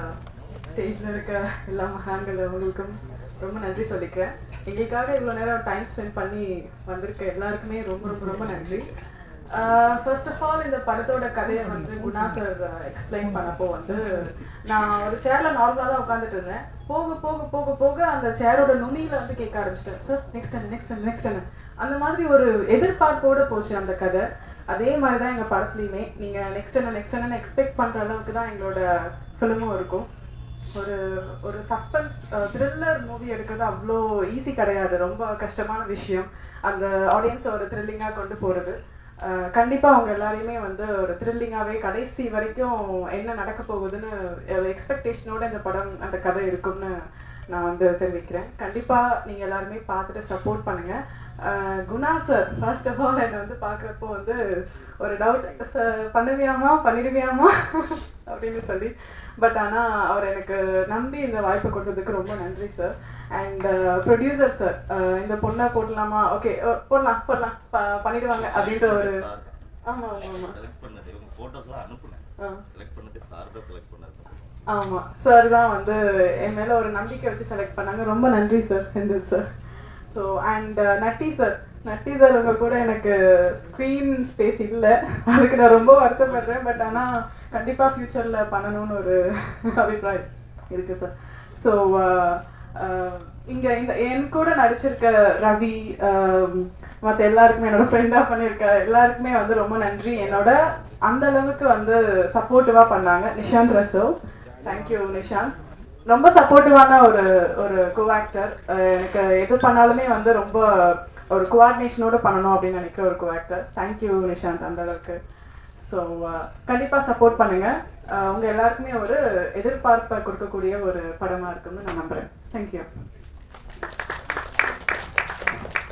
ஸ்டேஜில் இருக்க எல்லா மகான்கள் அவங்களுக்கும் ரொம்ப நன்றி சொல்லிக்கிறேன். எங்களுக்காக இவ்வளோ நேரம் டைம் ஸ்பெண்ட் பண்ணி வந்திருக்க எல்லாருக்குமே ரொம்ப நன்றி. ஃபர்ஸ்ட் ஆஃப் ஆல், இந்த படத்தோட கதையை குணா சார் எக்ஸ்பிளைன் பண்ணப்போ நான் ஒரு சேரில் நார்மலாக தான் உட்காந்துட்டு இருந்தேன். போக அந்த சேரோட நுனியில் கேட்க ஆரம்பிச்சிட்டேன். சார் நெக்ஸ்ட் என்ன அந்த மாதிரி ஒரு எதிர்பார்ப்போடு போச்சு அந்த கதை. அதே மாதிரி தான் எங்கள் படத்துலையுமே நீங்கள் நெக்ஸ்ட் என்ன எக்ஸ்பெக்ட் பண்ணுற அளவுக்கு தான் எங்களோட ஃபிலிமும் இருக்கும். ஒரு சஸ்பென்ஸ் த்ரில்லர் மூவி எடுக்கிறது அவ்வளோ ஈஸி கிடையாது, ரொம்ப கஷ்டமான விஷயம். அந்த ஆடியன்ஸை ஒரு த்ரில்லிங்காக கொண்டு போகிறது. கண்டிப்பாக அவங்க எல்லாரையுமே ஒரு த்ரில்லிங்காகவே கடைசி வரைக்கும் என்ன நடக்க போகுதுன்னு எக்ஸ்பெக்டேஷனோட இந்த படம் அந்த கதை இருக்கும்னு நான் தெரிவிக்கிறேன். கண்டிப்பாக நீங்கள் எல்லாருமே பார்த்துட்டு சப்போர்ட் பண்ணுங்கள். Guna sir first of all என்னை பார்க்குறப்போ ஒரு டவுட், பண்ணிடுவியாமா அப்படின்னு சொல்லி. பட் ஆனால் அவர் எனக்கு நம்பி இந்த வாய்ப்பை கொடுத்ததுக்கு ரொம்ப நன்றி சார். அண்ட் ப்ரொடியூசர் சார், இந்த பொண்ணை போடலாமா, ஓகே போடலாம் பண்ணிடுவாங்க அப்படின்ற ஒரு ஆமாம் சார் தான் என் மேலே ஒரு நம்பிக்கை வச்சு செலக்ட் பண்ணாங்க. ரொம்ப நன்றி sir, Senthil sir. So and Natty sir உங்கள் கூட எனக்கு ஸ்க்ரீன் ஸ்பேஸ் இல்லை, அதுக்கு நான் ரொம்ப வருத்தப்படுறேன். பட் ஆனால் கண்டிப்பாக ஃப்யூச்சரில் பண்ணணும்னு ஒரு அபிப்பிராயம் இருக்குது சார். ஸோ இங்கே என் கூட நடிச்சிருக்க ரவி, மற்ற எல்லாருக்குமே என்னோட ஃப்ரெண்டாக பண்ணியிருக்க எல்லாருக்குமே ரொம்ப நன்றி. என்னோட அந்த அளவுக்கு சப்போர்ட்டிவாக பண்ணாங்க. நிஷாந்த் ரசோ, தேங்க்யூ நிஷாந்த். ரொம்ப சப்போர்ட்டிவான ஒரு கோ-ஆக்டர். எனக்கு எது பண்ணாலுமே ரொம்ப ஒரு கோஆர்டினேஷனோட பண்ணணும் அப்படின்னு நினைக்கிற ஒரு கோ-ஆக்டர். தேங்க்யூ நிஷாந்த் அந்த அளவுக்கு. ஸோ கண்டிப்பாக சப்போர்ட் பண்ணுங்கள். உங்கள் எல்லாருக்குமே ஒரு எதிர்பார்ப்பை கொடுக்கக்கூடிய ஒரு படமாக இருக்குன்னு நான் நம்புகிறேன். Thank you.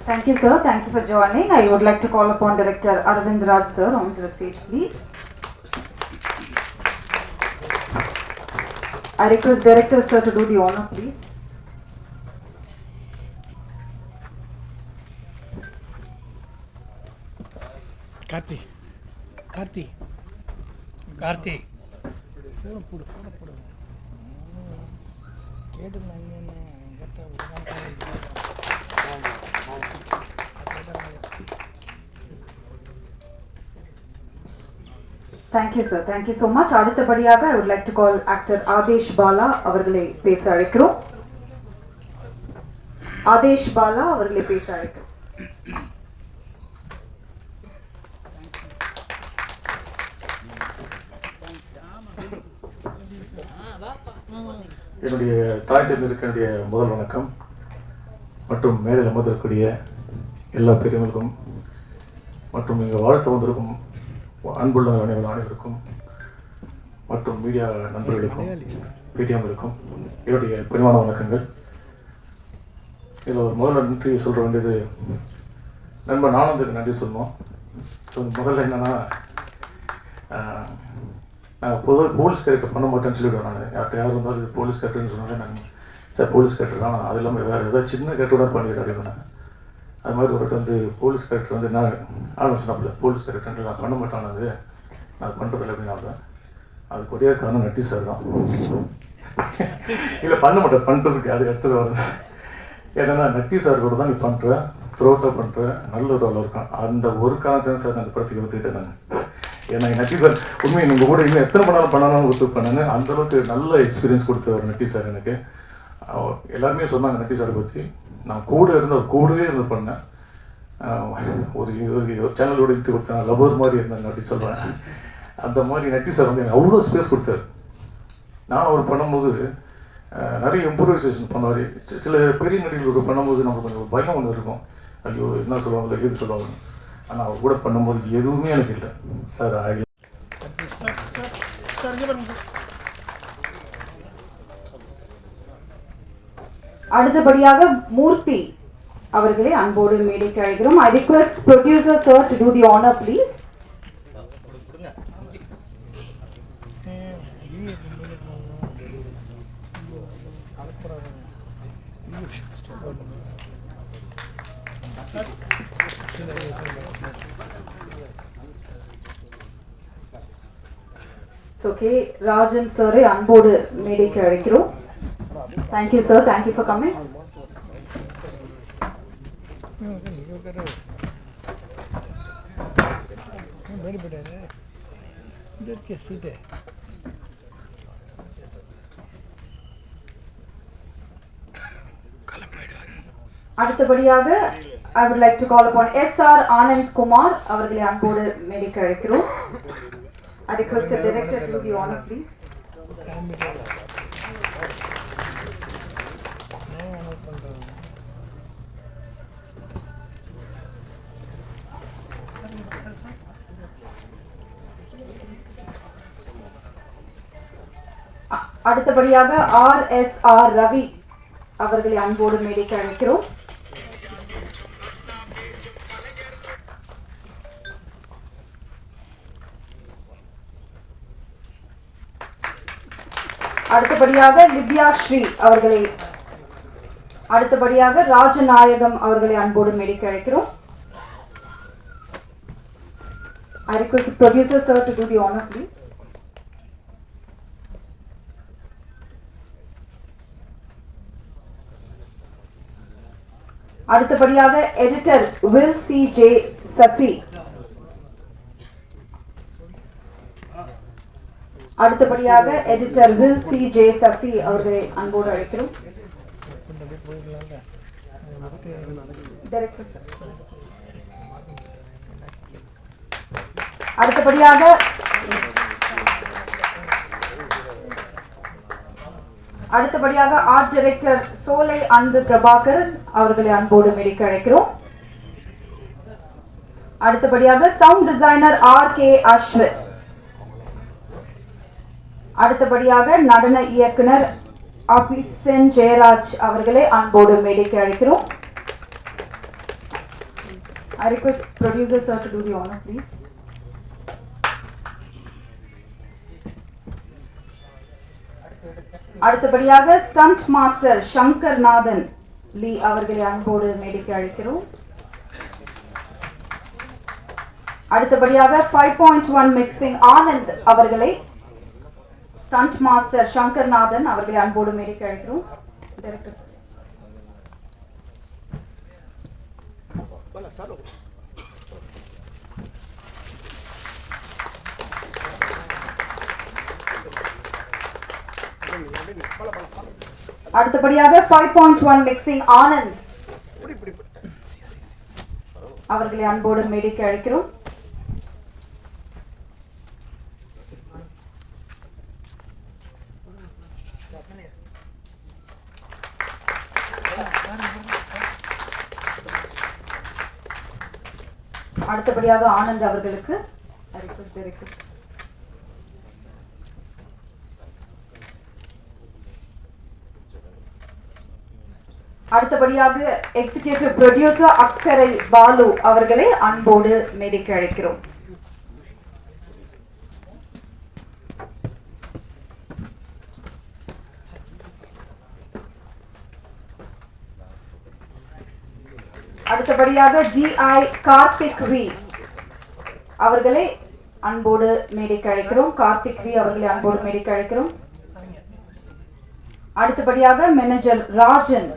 Thank you, sir. Thank you for joining. I would like to call upon Director Arvind Raj, sir, onto the stage, please. I request Director, sir, to do the honor, please. Karthi. Put. Thank you, sir. Thank you so much. அடுத்தபடியாக I would like to call actor Aadesh Bala அவர்களை பேச அழைக்கிறோம். ஆதேஷ் பாலா அவர்களை பேச அழைக்கிறோம். என்னுடைய தாய் தந்தையருக்கு என்னுடைய முதல் வணக்கம் மற்றும் மேடையில் அமர்ந்திருக்கக்கூடிய எல்லா பெரியவர்களுக்கும் மற்றும் இங்கே வாழ்த்து வந்திருக்கும் அன்புள்ள அனைவருக்கும் மற்றும் மீடியா நண்பர்களுக்கும் பிடிஎம்களுக்கும் என்னுடைய பணிவான வணக்கங்கள். இதில் ஒரு முதல்ல நன்றி சொல்ல வேண்டியது நண்பர் ஆனந்துக்கு நன்றி சொல்லணும். ஸோ முதல்ல என்னென்னா, நான் பொதுவாக போலீஸ் கேரக்டர் பண்ண மாட்டேன்னு சொல்லிவிடுவேன். நான் யார் இருந்தாலும் இது போலீஸ் கேரக்டர்னு சொன்னாலே நான் சார் போலீஸ் கேரக்டர் தான், அது இல்லாமல் வேறு ஏதாவது சின்ன கேரக்டரோட பண்ணிக்கிட்டு நான் அது மாதிரி ஒரு போலீஸ் கேரக்டர் என்ன ஆலோசனை போலீஸ் கேரக்டர் நான் பண்ண மாட்டேன், நான் பண்ணுறதில்ல அப்படின்னு. அதுக்கு ஒரே காரணம் நட்டி சார் தான். இல்லை பண்ண மாட்டேன், பண்ணுறதுக்கு அது எடுத்துகிட்டு வருது. ஏன்னா நட்டி சார் கூட தான் நீ பண்ணுற, த்ரோட்டாக பண்ணுற நல்ல ஒரு ஆள் இருக்கான். அந்த ஒரு காரணத்தான் சார் நான் அந்த படத்துக்கு எடுத்துக்கிட்டேன் நான். ஏன்னா நட்டி சார் உண்மையை நம்ம கூட இன்னும் எத்தனை பண்ணாலும் ஒத்துப்பானு அந்தளவுக்கு நல்ல எக்ஸ்பீரியன்ஸ் கொடுத்தவர் நட்டி சார் எனக்கு. எல்லாருமே சொன்னாங்க நட்டி சாரை பற்றி. நான் கூட இருந்து அவர் கூடவே இருந்து பண்ணேன். ஒரு சேனலோட இட்டு கொடுத்தேன், லவர் மாதிரி இருந்தேன் நட்டி சொல்கிறேன். அந்த மாதிரி நட்டி சார் வந்து எனக்கு அவ்வளோ ஸ்பேஸ் கொடுத்தாரு. நான் அவர் பண்ணும்போது நிறைய இம்ப்ரூவைசேஷன் பண்ணுவார். சில பெரிய நடிகர்கள் பண்ணும்போது நமக்கு கொஞ்சம் பயம் ஒன்று இருக்கும், ஐயோ என்ன சொல்லுவாங்க எது சொல்லுவாங்க. ஆனால் அவர் கூட பண்ணும்போது எதுவுமே எனக்கு இல்லை சார். அடுத்தபடியாக மூர்த்தி அவர்களை அன்போடு மேடைக்கு அழைக்கிறோம். I request producer sir to do the honor please. So okay, Rajan sir அன்போடு மேடைக்கு அழைக்கிறோம். Thank you sir, thank you for coming. அடுத்தபடியாக I would like to call upon SR Anand Kumar அவர்களை அன்போடு மேடைக்கு அழைக்கிறோம். I request the director to do the honor please. அடுத்தபடியாக RSR Ravi அவர்களை அன்போடு மேடைக்கு அழைக்கிறோம். அடுத்தபடியாக லிபியா ஸ்ரீ அவர்களை, அடுத்தபடியாக ராஜநாயகம் அவர்களை அன்போடு மேடைக்கு அழைக்கிறோம். I request the producer sir to do the honor please. அடுத்தபடியாக editor will C J Sasi, அடுத்தபடியாக editor will C J Sasi அவர்களை அன்போடு அழைக்கிறோம். அடுத்தபடியாக ஆர்ட் டைரக்டர் சோலை அன்பு பிரபாகர் அவர்களை அன்போடு மேடைக்கு அழைக்கிறோம். அடுத்தபடியாக சவுண்ட் டிசைனர் RK அஸ்வித், அடுத்தபடியாக நடன இயக்குனர் அபிசென் ஜெயராஜ் அவர்களை அன்போடு மேடைக்கு அழைக்கிறோம். I request producer sir to do the honor please. அடுத்தபடியாக ஸ்டண்ட் மாஸ்டர் சங்கர் நாதன் லீ அவர்களை அன்போடு மேடைக்கு அழைக்கிறோம். அடுத்தபடியாக 5.1 மிக்சிங் ஆனந்த் அவர்களை ஸ்டண்ட் மாஸ்டர் சங்கர் நாதன் அவர்களை அன்போடு மேடைக்கு அழைக்கிறோம். அடுத்தபடியாக 5.1 மிக்சிங் ஆனந்த் அவர்களை அன்போடு மேடைக்கு அழைக்கிறோம். அடுத்தபடியாக ஆனந்த் அவர்களுக்கு அடுத்தபடியாக எக்ஸிகியூட்டிவ் ப்ரொடியூசர் அக்கரை பாலு அவர்களை அன்போடு மேடைக்கு அழைக்கிறோம். அடுத்தபடியாக DI கார்த்திக் வி அவர்களை அன்போடு மேடைக்கு அழைக்கிறோம். கார்த்திக் வி அவர்களை அன்போடு மேடைக்கு அழைக்கிறோம். அடுத்தபடியாக மேனேஜர் ராஜன்,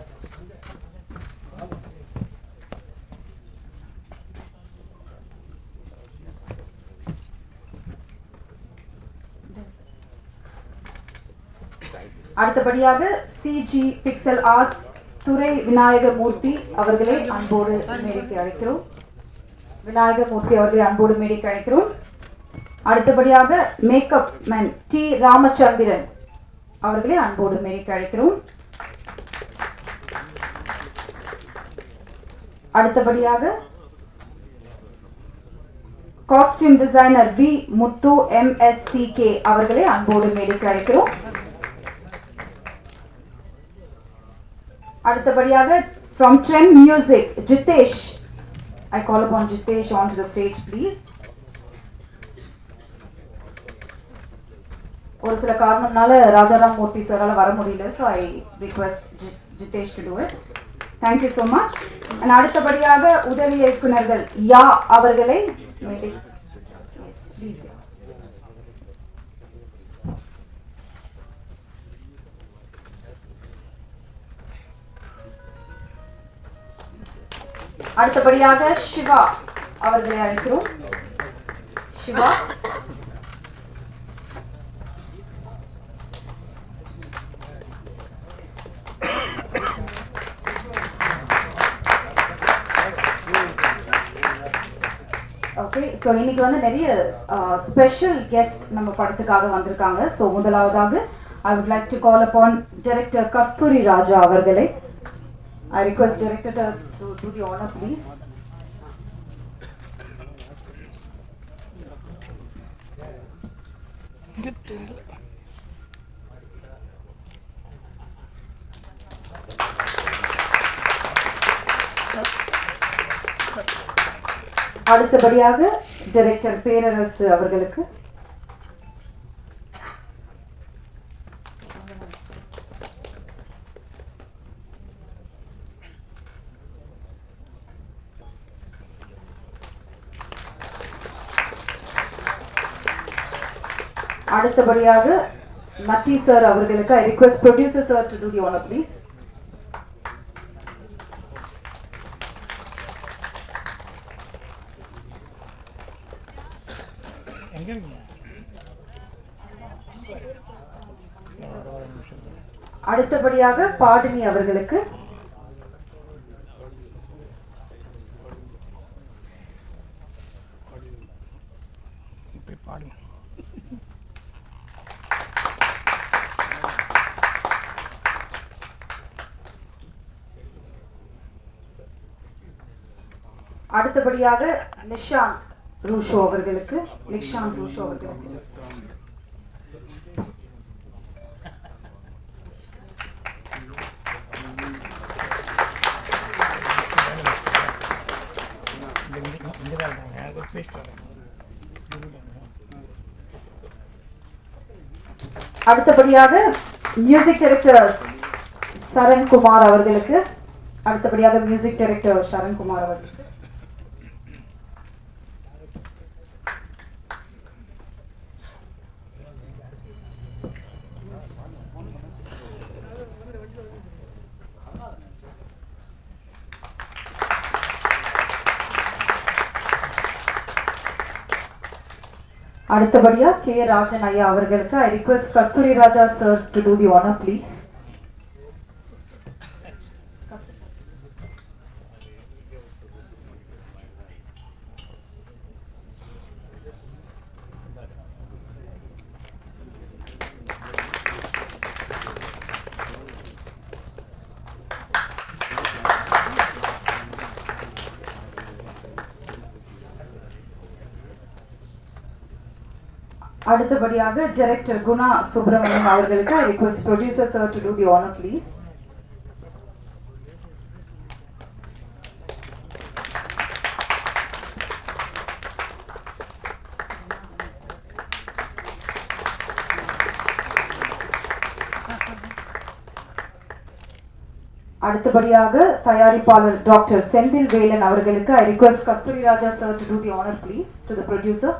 அடுத்தபடியாக சிஜி பிக்சல் ஆர்ட்ஸ் துரை விநாயகமூர்த்தி அவர்களை அன்போடு மேடைக்கு அழைக்கிறோம். விநாயகமூர்த்தி அவர்களை அன்போடு மேடைக்கு அழைக்கிறோம். அடுத்தபடியாக மேக்கப் மேன் டி ராமச்சந்திரன் அவர்களை அன்போடு மேடைக்கு அழைக்கிறோம். அடுத்தபடியாக costume designer V Muthu MSTK அவர்களை அன்போடு மேடைக்கு அழைக்கிறோம். அடுத்தபடியாக from Trend Music Jitesh, I call upon Jitesh onto the stage please. ஒரு சில காரணம்னால ராஜாராம் மூர்த்தி சாரால வர முடியல, so I request Jitesh to do it. Thank you so much. And அடுத்தபடியாக உதவி இயக்குனர்கள் யா அவர்களை yes please. அடுத்தபடியாக சிவா அவர்களை அழைக்கிறோம். சிவா. ஓகே, ஸோ இன்னைக்கு வந்து நிறைய ஸ்பெஷல் கெஸ்ட் நம்ம படத்துக்காக வந்திருக்காங்க. ஸோ முதலாவதாக I would like to call upon Director கஸ்தூரி ராஜா அவர்களை. I request Director to do the honor please. அடுத்தபடியாக டைரக்டர் பேரரசு அவர்களுக்கு. அடுத்தபடியாக நட்டி சார் அவர்களுக்கு. I request producer sir to do the honor please. அடுத்தபடியாக பாடினி அவர்களுக்கு. அடுத்தபடியாக நிஷாந்த் ரூஷோ அவர்களுக்கு. நிஷாந்த் ரூஷோ அவர்களுக்கு. அடுத்தபடியாக மியூசிக் டைரக்டர் சரண்குமார் அவர்களுக்கு. அடுத்தபடியாக மியூசிக் டைரக்டர் சரண்குமார் அவர்களுக்கு. அடுத்தபடியா கே ராஜன் ஐயா அவர்களுக்கு. I request Kasthuri Raja sir to do the honor please. அடுத்தபடியாக டைரக்டர் குணா சுப்ரமணியம் அவர்களுக்கு. I request producer sir to do the honor please. அடுத்தபடியாக தயாரிப்பாளர் டாக்டர் செந்தில் வேலன் அவர்களுக்கு. I request Kasthuri Raja sir to do the honor please to the producer.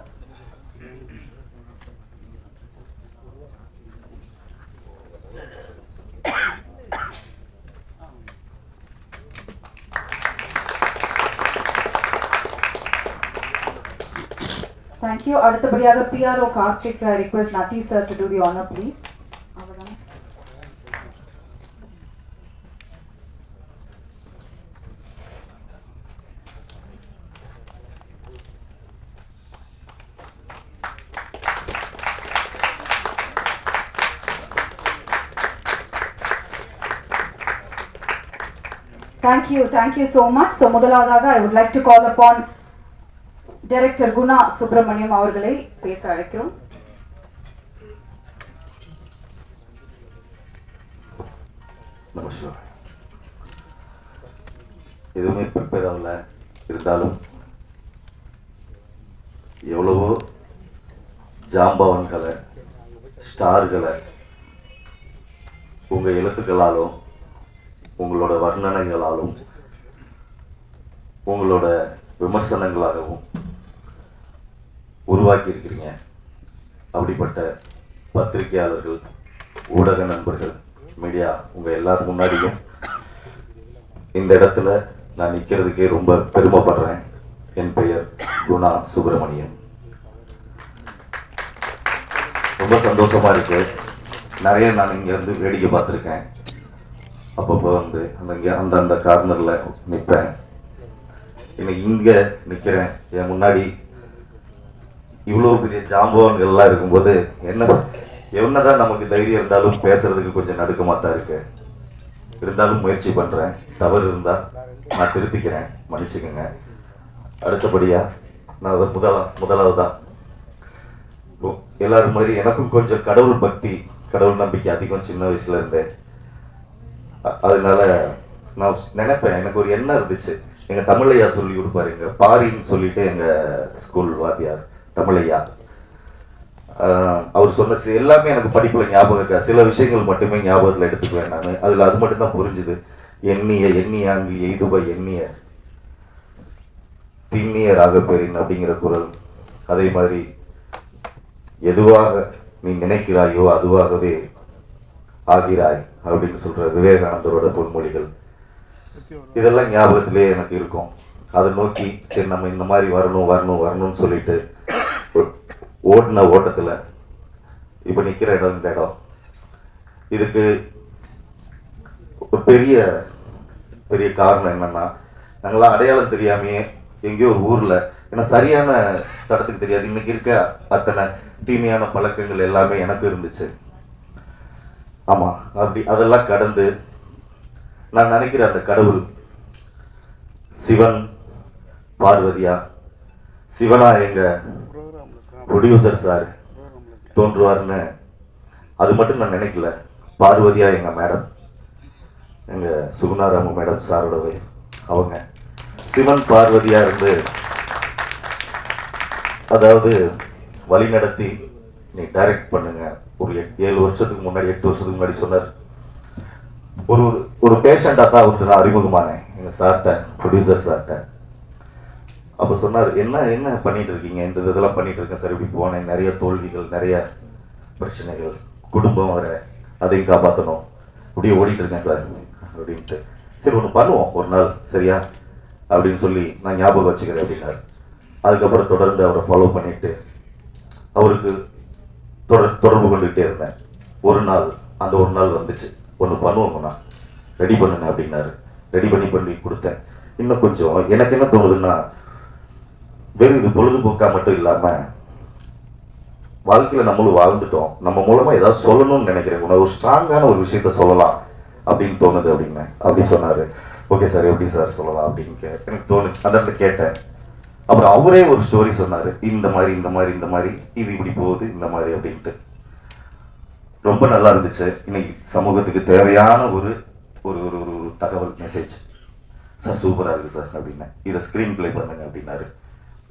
Thank you. அடுத்தபடியாக PRO Karthik. I request Nati sir to do the honor please. Thank you so much. So முதலாவதாக I would like to call upon Director Guna Subramaniam அவர்களை பேச அழைக்கிறோம். நமஸ்காரம். எதுவுமே prepare ஆகல, இருந்தாலும் எவ்வளவோ ஜாம்பவான்களை, ஸ்டார்களை உங்கள் எழுத்துக்களாலும் உங்களோட வர்ணனைகளாலும் உங்களோட விமர்சனங்களாகவும் உருவாக்கி இருக்கிறீங்க. அப்படிப்பட்ட பத்திரிகையாளர்கள், ஊடக நண்பர்கள், மீடியா உங்கள் எல்லாரும் முன்னாடியும் இந்த இடத்துல நான் நிற்கிறதுக்கே ரொம்ப பெருமைப்படுறேன். என் பெயர் குணா சுப்பிரமணியம். ரொம்ப சந்தோஷமாக இருக்கு. நிறைய நான் இங்கே வந்து வேடிக்கை பார்த்துருக்கேன். அப்பப்போ வந்து அந்த கார்னரில் நிற்பேன். இன்னைக்கு இங்கே நிற்கிறேன். என் முன்னாடி இவ்வளோ பெரிய ஜாம்பவான்கள்லாம் இருக்கும்போது என்னதான் நமக்கு தைரியம் இருந்தாலும் பேசுறதுக்கு கொஞ்சம் நடுக்கமாக தான் இருக்கு. இருந்தாலும் முயற்சி பண்ணுறேன். தவறு இருந்தால் நான் திருத்திக்கிறேன், மன்னிச்சுக்கோங்க. அடுத்தபடியாக நான் அதை முதலாவதா எல்லாரும் மாதிரி எனக்கும் கொஞ்சம் கடவுள் பக்தி, கடவுள் நம்பிக்கை அதிகம் சின்ன வயசுல இருந்தேன். அதனால நான் நினைப்பேன், எனக்கு ஒரு எண்ணம் இருந்துச்சு. எங்கள் தமிழையா சொல்லி கொடுப்பாரு, எங்கள் பாரின்னு சொல்லிட்டு எங்கள் ஸ்கூல் வாத்தியார் தமிழையா. அவர் சொன்ன எல்லாமே எனக்கு படிப்பில் ஞாபகம் இருக்கா. சில விஷயங்கள் மட்டுமே ஞாபகத்தில் எடுத்துக்குவேன் நான். அதில் அது மட்டும்தான் புரிஞ்சுது. எண்ணியாங்கு எய்துப எண்ணிய திண்ணிய ராகப்பேரின் அப்படிங்கிற குரல். அதே மாதிரி எதுவாக நீ நினைக்கிறாயோ அதுவாகவே ஆகிறாய் அப்படின்னு சொல்ற விவேகானந்தரோட பொன்மொழிகள். இதெல்லாம் ஞாபகத்திலே எனக்கு இருக்கும். அதை நோக்கி சரி நம்ம இந்த மாதிரி வரணும்னு சொல்லிட்டு ஓடின ஓட்டத்தில் இப்போ நிற்கிற இடம் இந்த இடம். இதுக்கு ஒரு பெரிய காரணம் என்னன்னா, நாங்களாம் அடையாளம் தெரியாமையே எங்கேயோ ஒரு ஊரில், ஏன்னா சரியான தடத்துக்கு தெரியாது. இன்னைக்கு இருக்க அத்தனை தீமையான பழக்கங்கள் எல்லாமே எனக்கு இருந்துச்சு. ஆமாம், அப்படி அதெல்லாம் கடந்து நான் நினைக்கிற அந்த கடவுள் சிவன் பார்வதியா, சிவனா எங்க ப்ரொடியூசர் சார் தோன்றுவார்னு அது மட்டும் நான் நினைக்கல. பார்வதியா எங்க மேடம், எங்க சுகுணாராம மேடம் சாரோட அவங்க சிவன் பார்வதியா இருந்து அதாவது வழி நடத்தி நீ டைரக்ட் பண்ணுங்க. ஒரு 7 வருஷத்துக்கு முன்னாடி 8 வருஷத்துக்கு முன்னாடி சொன்னார். ஒரு பேஷண்டாக தான் அவர்கிட்ட நான் அறிமுகமானேன், எங்கள் சார்கிட்ட, ப்ரொடியூசர் சார்கிட்ட. அப்போ சொன்னார், என்ன பண்ணிட்டு இருக்கீங்க? இதெல்லாம் பண்ணிட்டு இருக்கேன் சார். இப்படி போனேன், நிறைய தோல்விகள், நிறைய பிரச்சனைகள், குடும்பம் வர, அதையும் காப்பாற்றணும், அப்படியே ஓடிட்டு இருக்கேன் சார் அப்படின்ட்டு. சரி ஒன்று பண்ணுவோம் ஒரு நாள், சரியா அப்படின்னு சொல்லி நான் ஞாபகம் வச்சுக்கிறேன் அப்படின்னாரு. அதுக்கப்புறம் தொடர்ந்து அவரை ஃபாலோ பண்ணிட்டு அவருக்கு தொடர்பு கொண்டுகிட்டே இருந்தேன். ஒரு நாள் வந்துச்சு, ஒன்று பண்ணுவோம்னா ரெடி பண்ணுங்க அப்படின்னாரு. ரெடி பண்ணி கொடுத்தேன். இன்னும் கொஞ்சம் எனக்கு என்ன தோணுதுன்னா, வெறும் இது பொழுதுபோக்கா மட்டும் இல்லாமல் வாழ்க்கையில் நம்மளும் வாழ்ந்துட்டோம், நம்ம மூலமாக ஏதாவது சொல்லணும்னு நினைக்கிறேன், ஒரு ஸ்ட்ராங்கான ஒரு விஷயத்த சொல்லலாம் அப்படின்னு தோணுது அப்படின்னேன். அப்படி சொன்னார். ஓகே சார், எப்படி சார் சொல்லலாம் அப்படின்னு எனக்கு தோணுச்சு. அந்த இடத்துல கேட்டேன். அப்புறம் அவரே ஒரு ஸ்டோரி சொன்னார், இந்த மாதிரி இது இப்படி போகுது இந்த மாதிரி அப்படின்ட்டு. ரொம்ப நல்லா இருந்துச்சு. இன்னைக்கு சமூகத்துக்கு தேவையான ஒரு ஒரு ஒரு தகவல் மெசேஜ் சார். சூப்பராக இருக்குது சார் அப்படின்னேன். இதை ஸ்க்ரீன் பிளே பண்ணுங்க அப்படின்னாரு.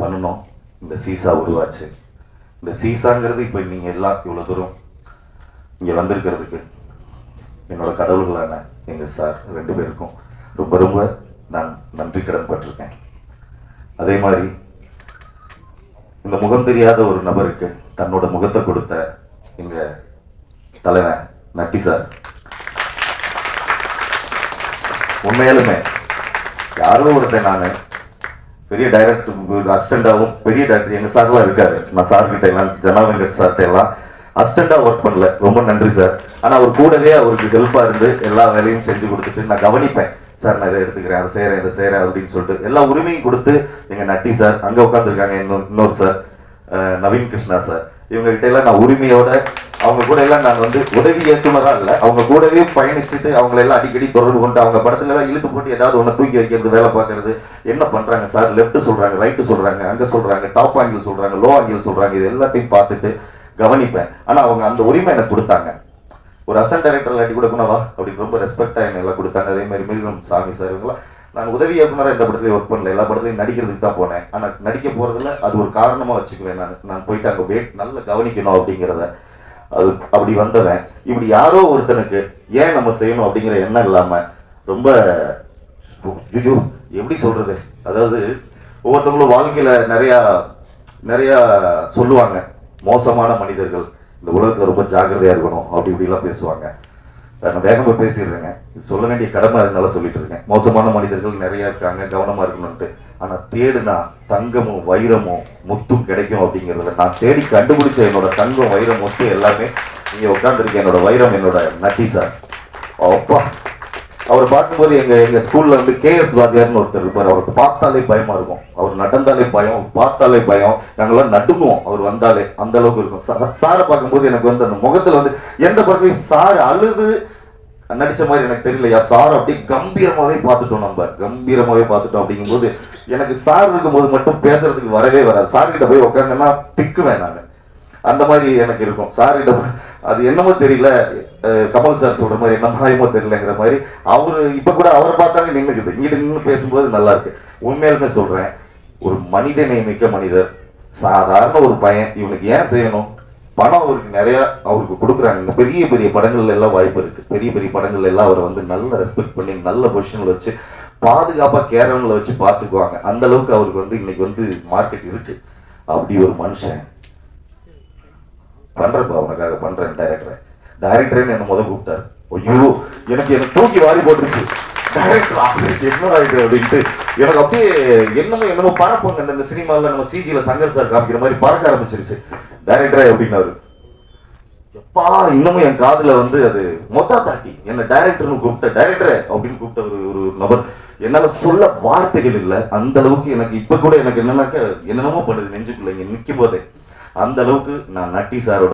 பண்ணணும். இந்த சீசா உருவாச்சு. இந்த சீசாங்கிறது இப்போ நீங்கள் எல்லாம் இவ்வளோ தூரம் இங்கே வந்திருக்கிறதுக்கு என்னோட கடவுள்களான எங்கள் சார் 2 பேருக்கும் ரொம்ப நான் நன்றி கடன் பட்டிருக்கேன். அதே மாதிரி இந்த முகம் தெரியாத ஒரு நபருக்கு தன்னோட முகத்தை கொடுத்த எங்கள் தலைவன் நட்டி சார். உண்மையாலுமே யாரோ ஒருத்தன், நான் பெரிய டைரக்டர் அசிஸ்டண்டாகவும், பெரிய டைரக்டர் எங்கள் சார்லாம் இருக்காரு. நான் சார்கிட்ட எல்லாம், ஜனா வெங்கட் சார்கிட்ட எல்லாம் அசிஸ்டண்டாக ஒர்க் பண்ணல. ரொம்ப நன்றி சார். ஆனால் அவர் கூடவே அவருக்கு ஹெல்ப்பாக இருந்து எல்லா வேலையும் செஞ்சு கொடுத்துட்டு நான் கவனிப்பேன். சார் நான் இதை எடுத்துக்கிறேன், அதை செய்கிறேன் அப்படின்னு சொல்லிட்டு எல்லா உரிமையும் கொடுத்து எங்கள் நட்டி சார், அங்கே உட்காந்துருக்காங்க இன்னொரு சார் நவீன் கிருஷ்ணா சார், இவங்ககிட்ட எல்லாம் நான் உரிமையோட அவங்க கூட எல்லாம் நான் வந்து உதவி இயக்குனரா இல்லை, அவங்க கூடவே பயணிச்சுட்டு அவங்கள எல்லாம் அடிக்கடி தொடர்பு கொண்டு அவங்க படத்துல எல்லாம் இழுத்து போட்டு ஏதாவது ஒன்று தூக்கி வைக்கிறது, வேலை பார்க்கறது, என்ன பண்றாங்க சார், லெஃப்ட் சொல்றாங்க, ரைட்டு சொல்றாங்க, அங்க சொல்றாங்க, டாப் ஆங்கிள் சொல்றாங்க, லோ ஆங்கிள் சொல்றாங்க, இது எல்லாத்தையும் பார்த்துட்டு கவனிப்பேன். ஆனா அவங்க அந்த உரிமை எனக்கு கொடுத்தாங்க. ஒரு அசன் டைரக்டர் அடி கொடுக்கணவா அப்படின்னு ரொம்ப ரெஸ்பெக்டா என்ன எல்லாம் கொடுத்தாங்க. அதே மாதிரி மிருகம் சாமி சார் இவங்களாம் நான் உதவி இயக்குனராக இந்த படத்துலேயும் ஒர்க் பண்ணல, எல்லா படத்துலையும் நடிக்கிறதுக்கு தான் போனேன். ஆனால் நடிக்க போகிறதுல அது ஒரு காரணமாக வச்சுக்குவேன். நான் போயிட்டு அங்கே நல்லா கவனிக்கணும் அப்படிங்கிறத, அது அப்படி வந்தவன். இப்படி யாரோ ஒருத்தனுக்கு ஏன் நம்ம செய்யணும் அப்படிங்கிற எண்ணம் இல்லாமல் ரொம்ப ஐயோ எப்படி சொல்கிறது, அதாவது ஒவ்வொருத்தவங்களும் வாழ்க்கையில் நிறையா சொல்லுவாங்க, மோசமான மனிதர்கள் இந்த உலகத்தில் ரொம்ப ஜாக்கிரதையாக இருக்கணும் அப்படி இப்படிலாம் பேசுவாங்க. நான் வேகமாக பேசிடுறேங்க, இது சொல்ல வேண்டிய கடமை இருந்தாலும் சொல்லிட்டு இருக்கேன். மோசமான மனிதர்கள் நிறைய இருக்காங்க, கவனமாக இருக்கணும்ட்டு. ஆனால் தேடுனா தங்கமும் வைரமும் முத்தும் கிடைக்கும் அப்படிங்கிறதுல நான் தேடி கண்டுபிடிச்ச என்னோட தங்கம் வைரம் முத்து எல்லாமே இங்கே உட்காந்துருக்கேன். என்னோட வைரம் என்னோட நட்டி சார். அப்பா அவரை பார்க்கும்போது எங்கள் ஸ்கூலில் வந்து KS வாத்தியார்னு ஒருத்தர் இருப்பார். அவருக்கு பார்த்தாலே பயமாக இருக்கும், அவர் நடந்தாலே பயம், பார்த்தாலே பயம், நாங்களாம் நடுங்குவோம் அவர் வந்தாலே, அந்த அளவுக்கு இருக்கும். சாரை பார்க்கும்போது எனக்கு வந்து அந்த முகத்தில் வந்து எந்த படத்துலையும் சார் அழுது நடித்த மாதிரி எனக்கு தெரியலையா, சார் அப்படியே கம்பீரமாகவே பார்த்துட்டோம், நம்ம கம்பீரமாகவே பார்த்துட்டோம். அப்படிங்கும்போது எனக்கு சார் இருக்கும்போது மட்டும் பேசுறதுக்கு வரவே வராது. சார்கிட்ட போய் உட்காந்தேன்னா திக்குவேன் நான், அந்த மாதிரி எனக்கு இருக்கும். சார்கிட்ட அது என்னமோ தெரியல, கமல் சார் சொல்ற மாதிரி என்ன மாயமோ தெரியலங்கிற மாதிரி அவரு இப்ப கூட அவரை பார்த்தாங்க நின்றுக்குது. இங்கிட்ட நின்று பேசும்போது நல்லா இருக்கு. உண்மையாலுமே சொல்றேன், ஒரு மனிதனை மிக்க மனிதர், சாதாரண ஒரு பையன், இவனுக்கு ஏன் செய்யணும், பணம் அவருக்கு நிறைய அவருக்கு கொடுக்குறாங்க. பெரிய பெரிய படங்கள்ல எல்லாம் வாய்ப்பு இருக்கு, பெரிய பெரிய படங்கள்ல எல்லாம் அவரை வந்து நல்ல ரெஸ்பெக்ட் பண்ணி நல்ல பொசிஷன்ல வச்சு பாதுகாப்பா கேரவன்ல வச்சு பார்த்துக்குவாங்க. அந்த அளவுக்கு அவருக்கு வந்து இன்னைக்கு வந்து மார்க்கெட் இருக்கு. அப்படி ஒரு மனுஷன் பண்றப்பா, அவனுக்காக பண்றேன். டைரக்டர்னு என்ன முதல் கூப்பிட்டாரு. ஐயோ எனக்கு தூக்கி வாரி போட்டுருச்சு. டைரக்டர் என்னடா இது அப்படின்ட்டு எனக்கு அப்படியே என்னமோ பறப்பாங்க. இந்த சினிமாவில் நம்ம சிஜியில சங்கர் சார் காமிக்கிற மாதிரி பறக்க ஆரம்பிச்சிருச்சு. டைரக்டரே அப்படின்னாரு. எப்பா இன்னமும் என் காதுல வந்து அது மொத்தா தாட்டி என்ன டைரக்டர்னு கூப்பிட்ட, டைரக்டரே அப்படின்னு கூப்பிட்ட ஒரு நபர் என்னால சொல்ல வார்த்தைகள் இல்லை. அந்த அளவுக்கு எனக்கு இப்ப கூட எனக்கு என்னன்னாக்க என்னென்னமோ பண்ணுது நெஞ்சுக்குள்ள இங்க நிற்கும் போதே. அந்த அளவுக்கு நான் நட்டி சாரோட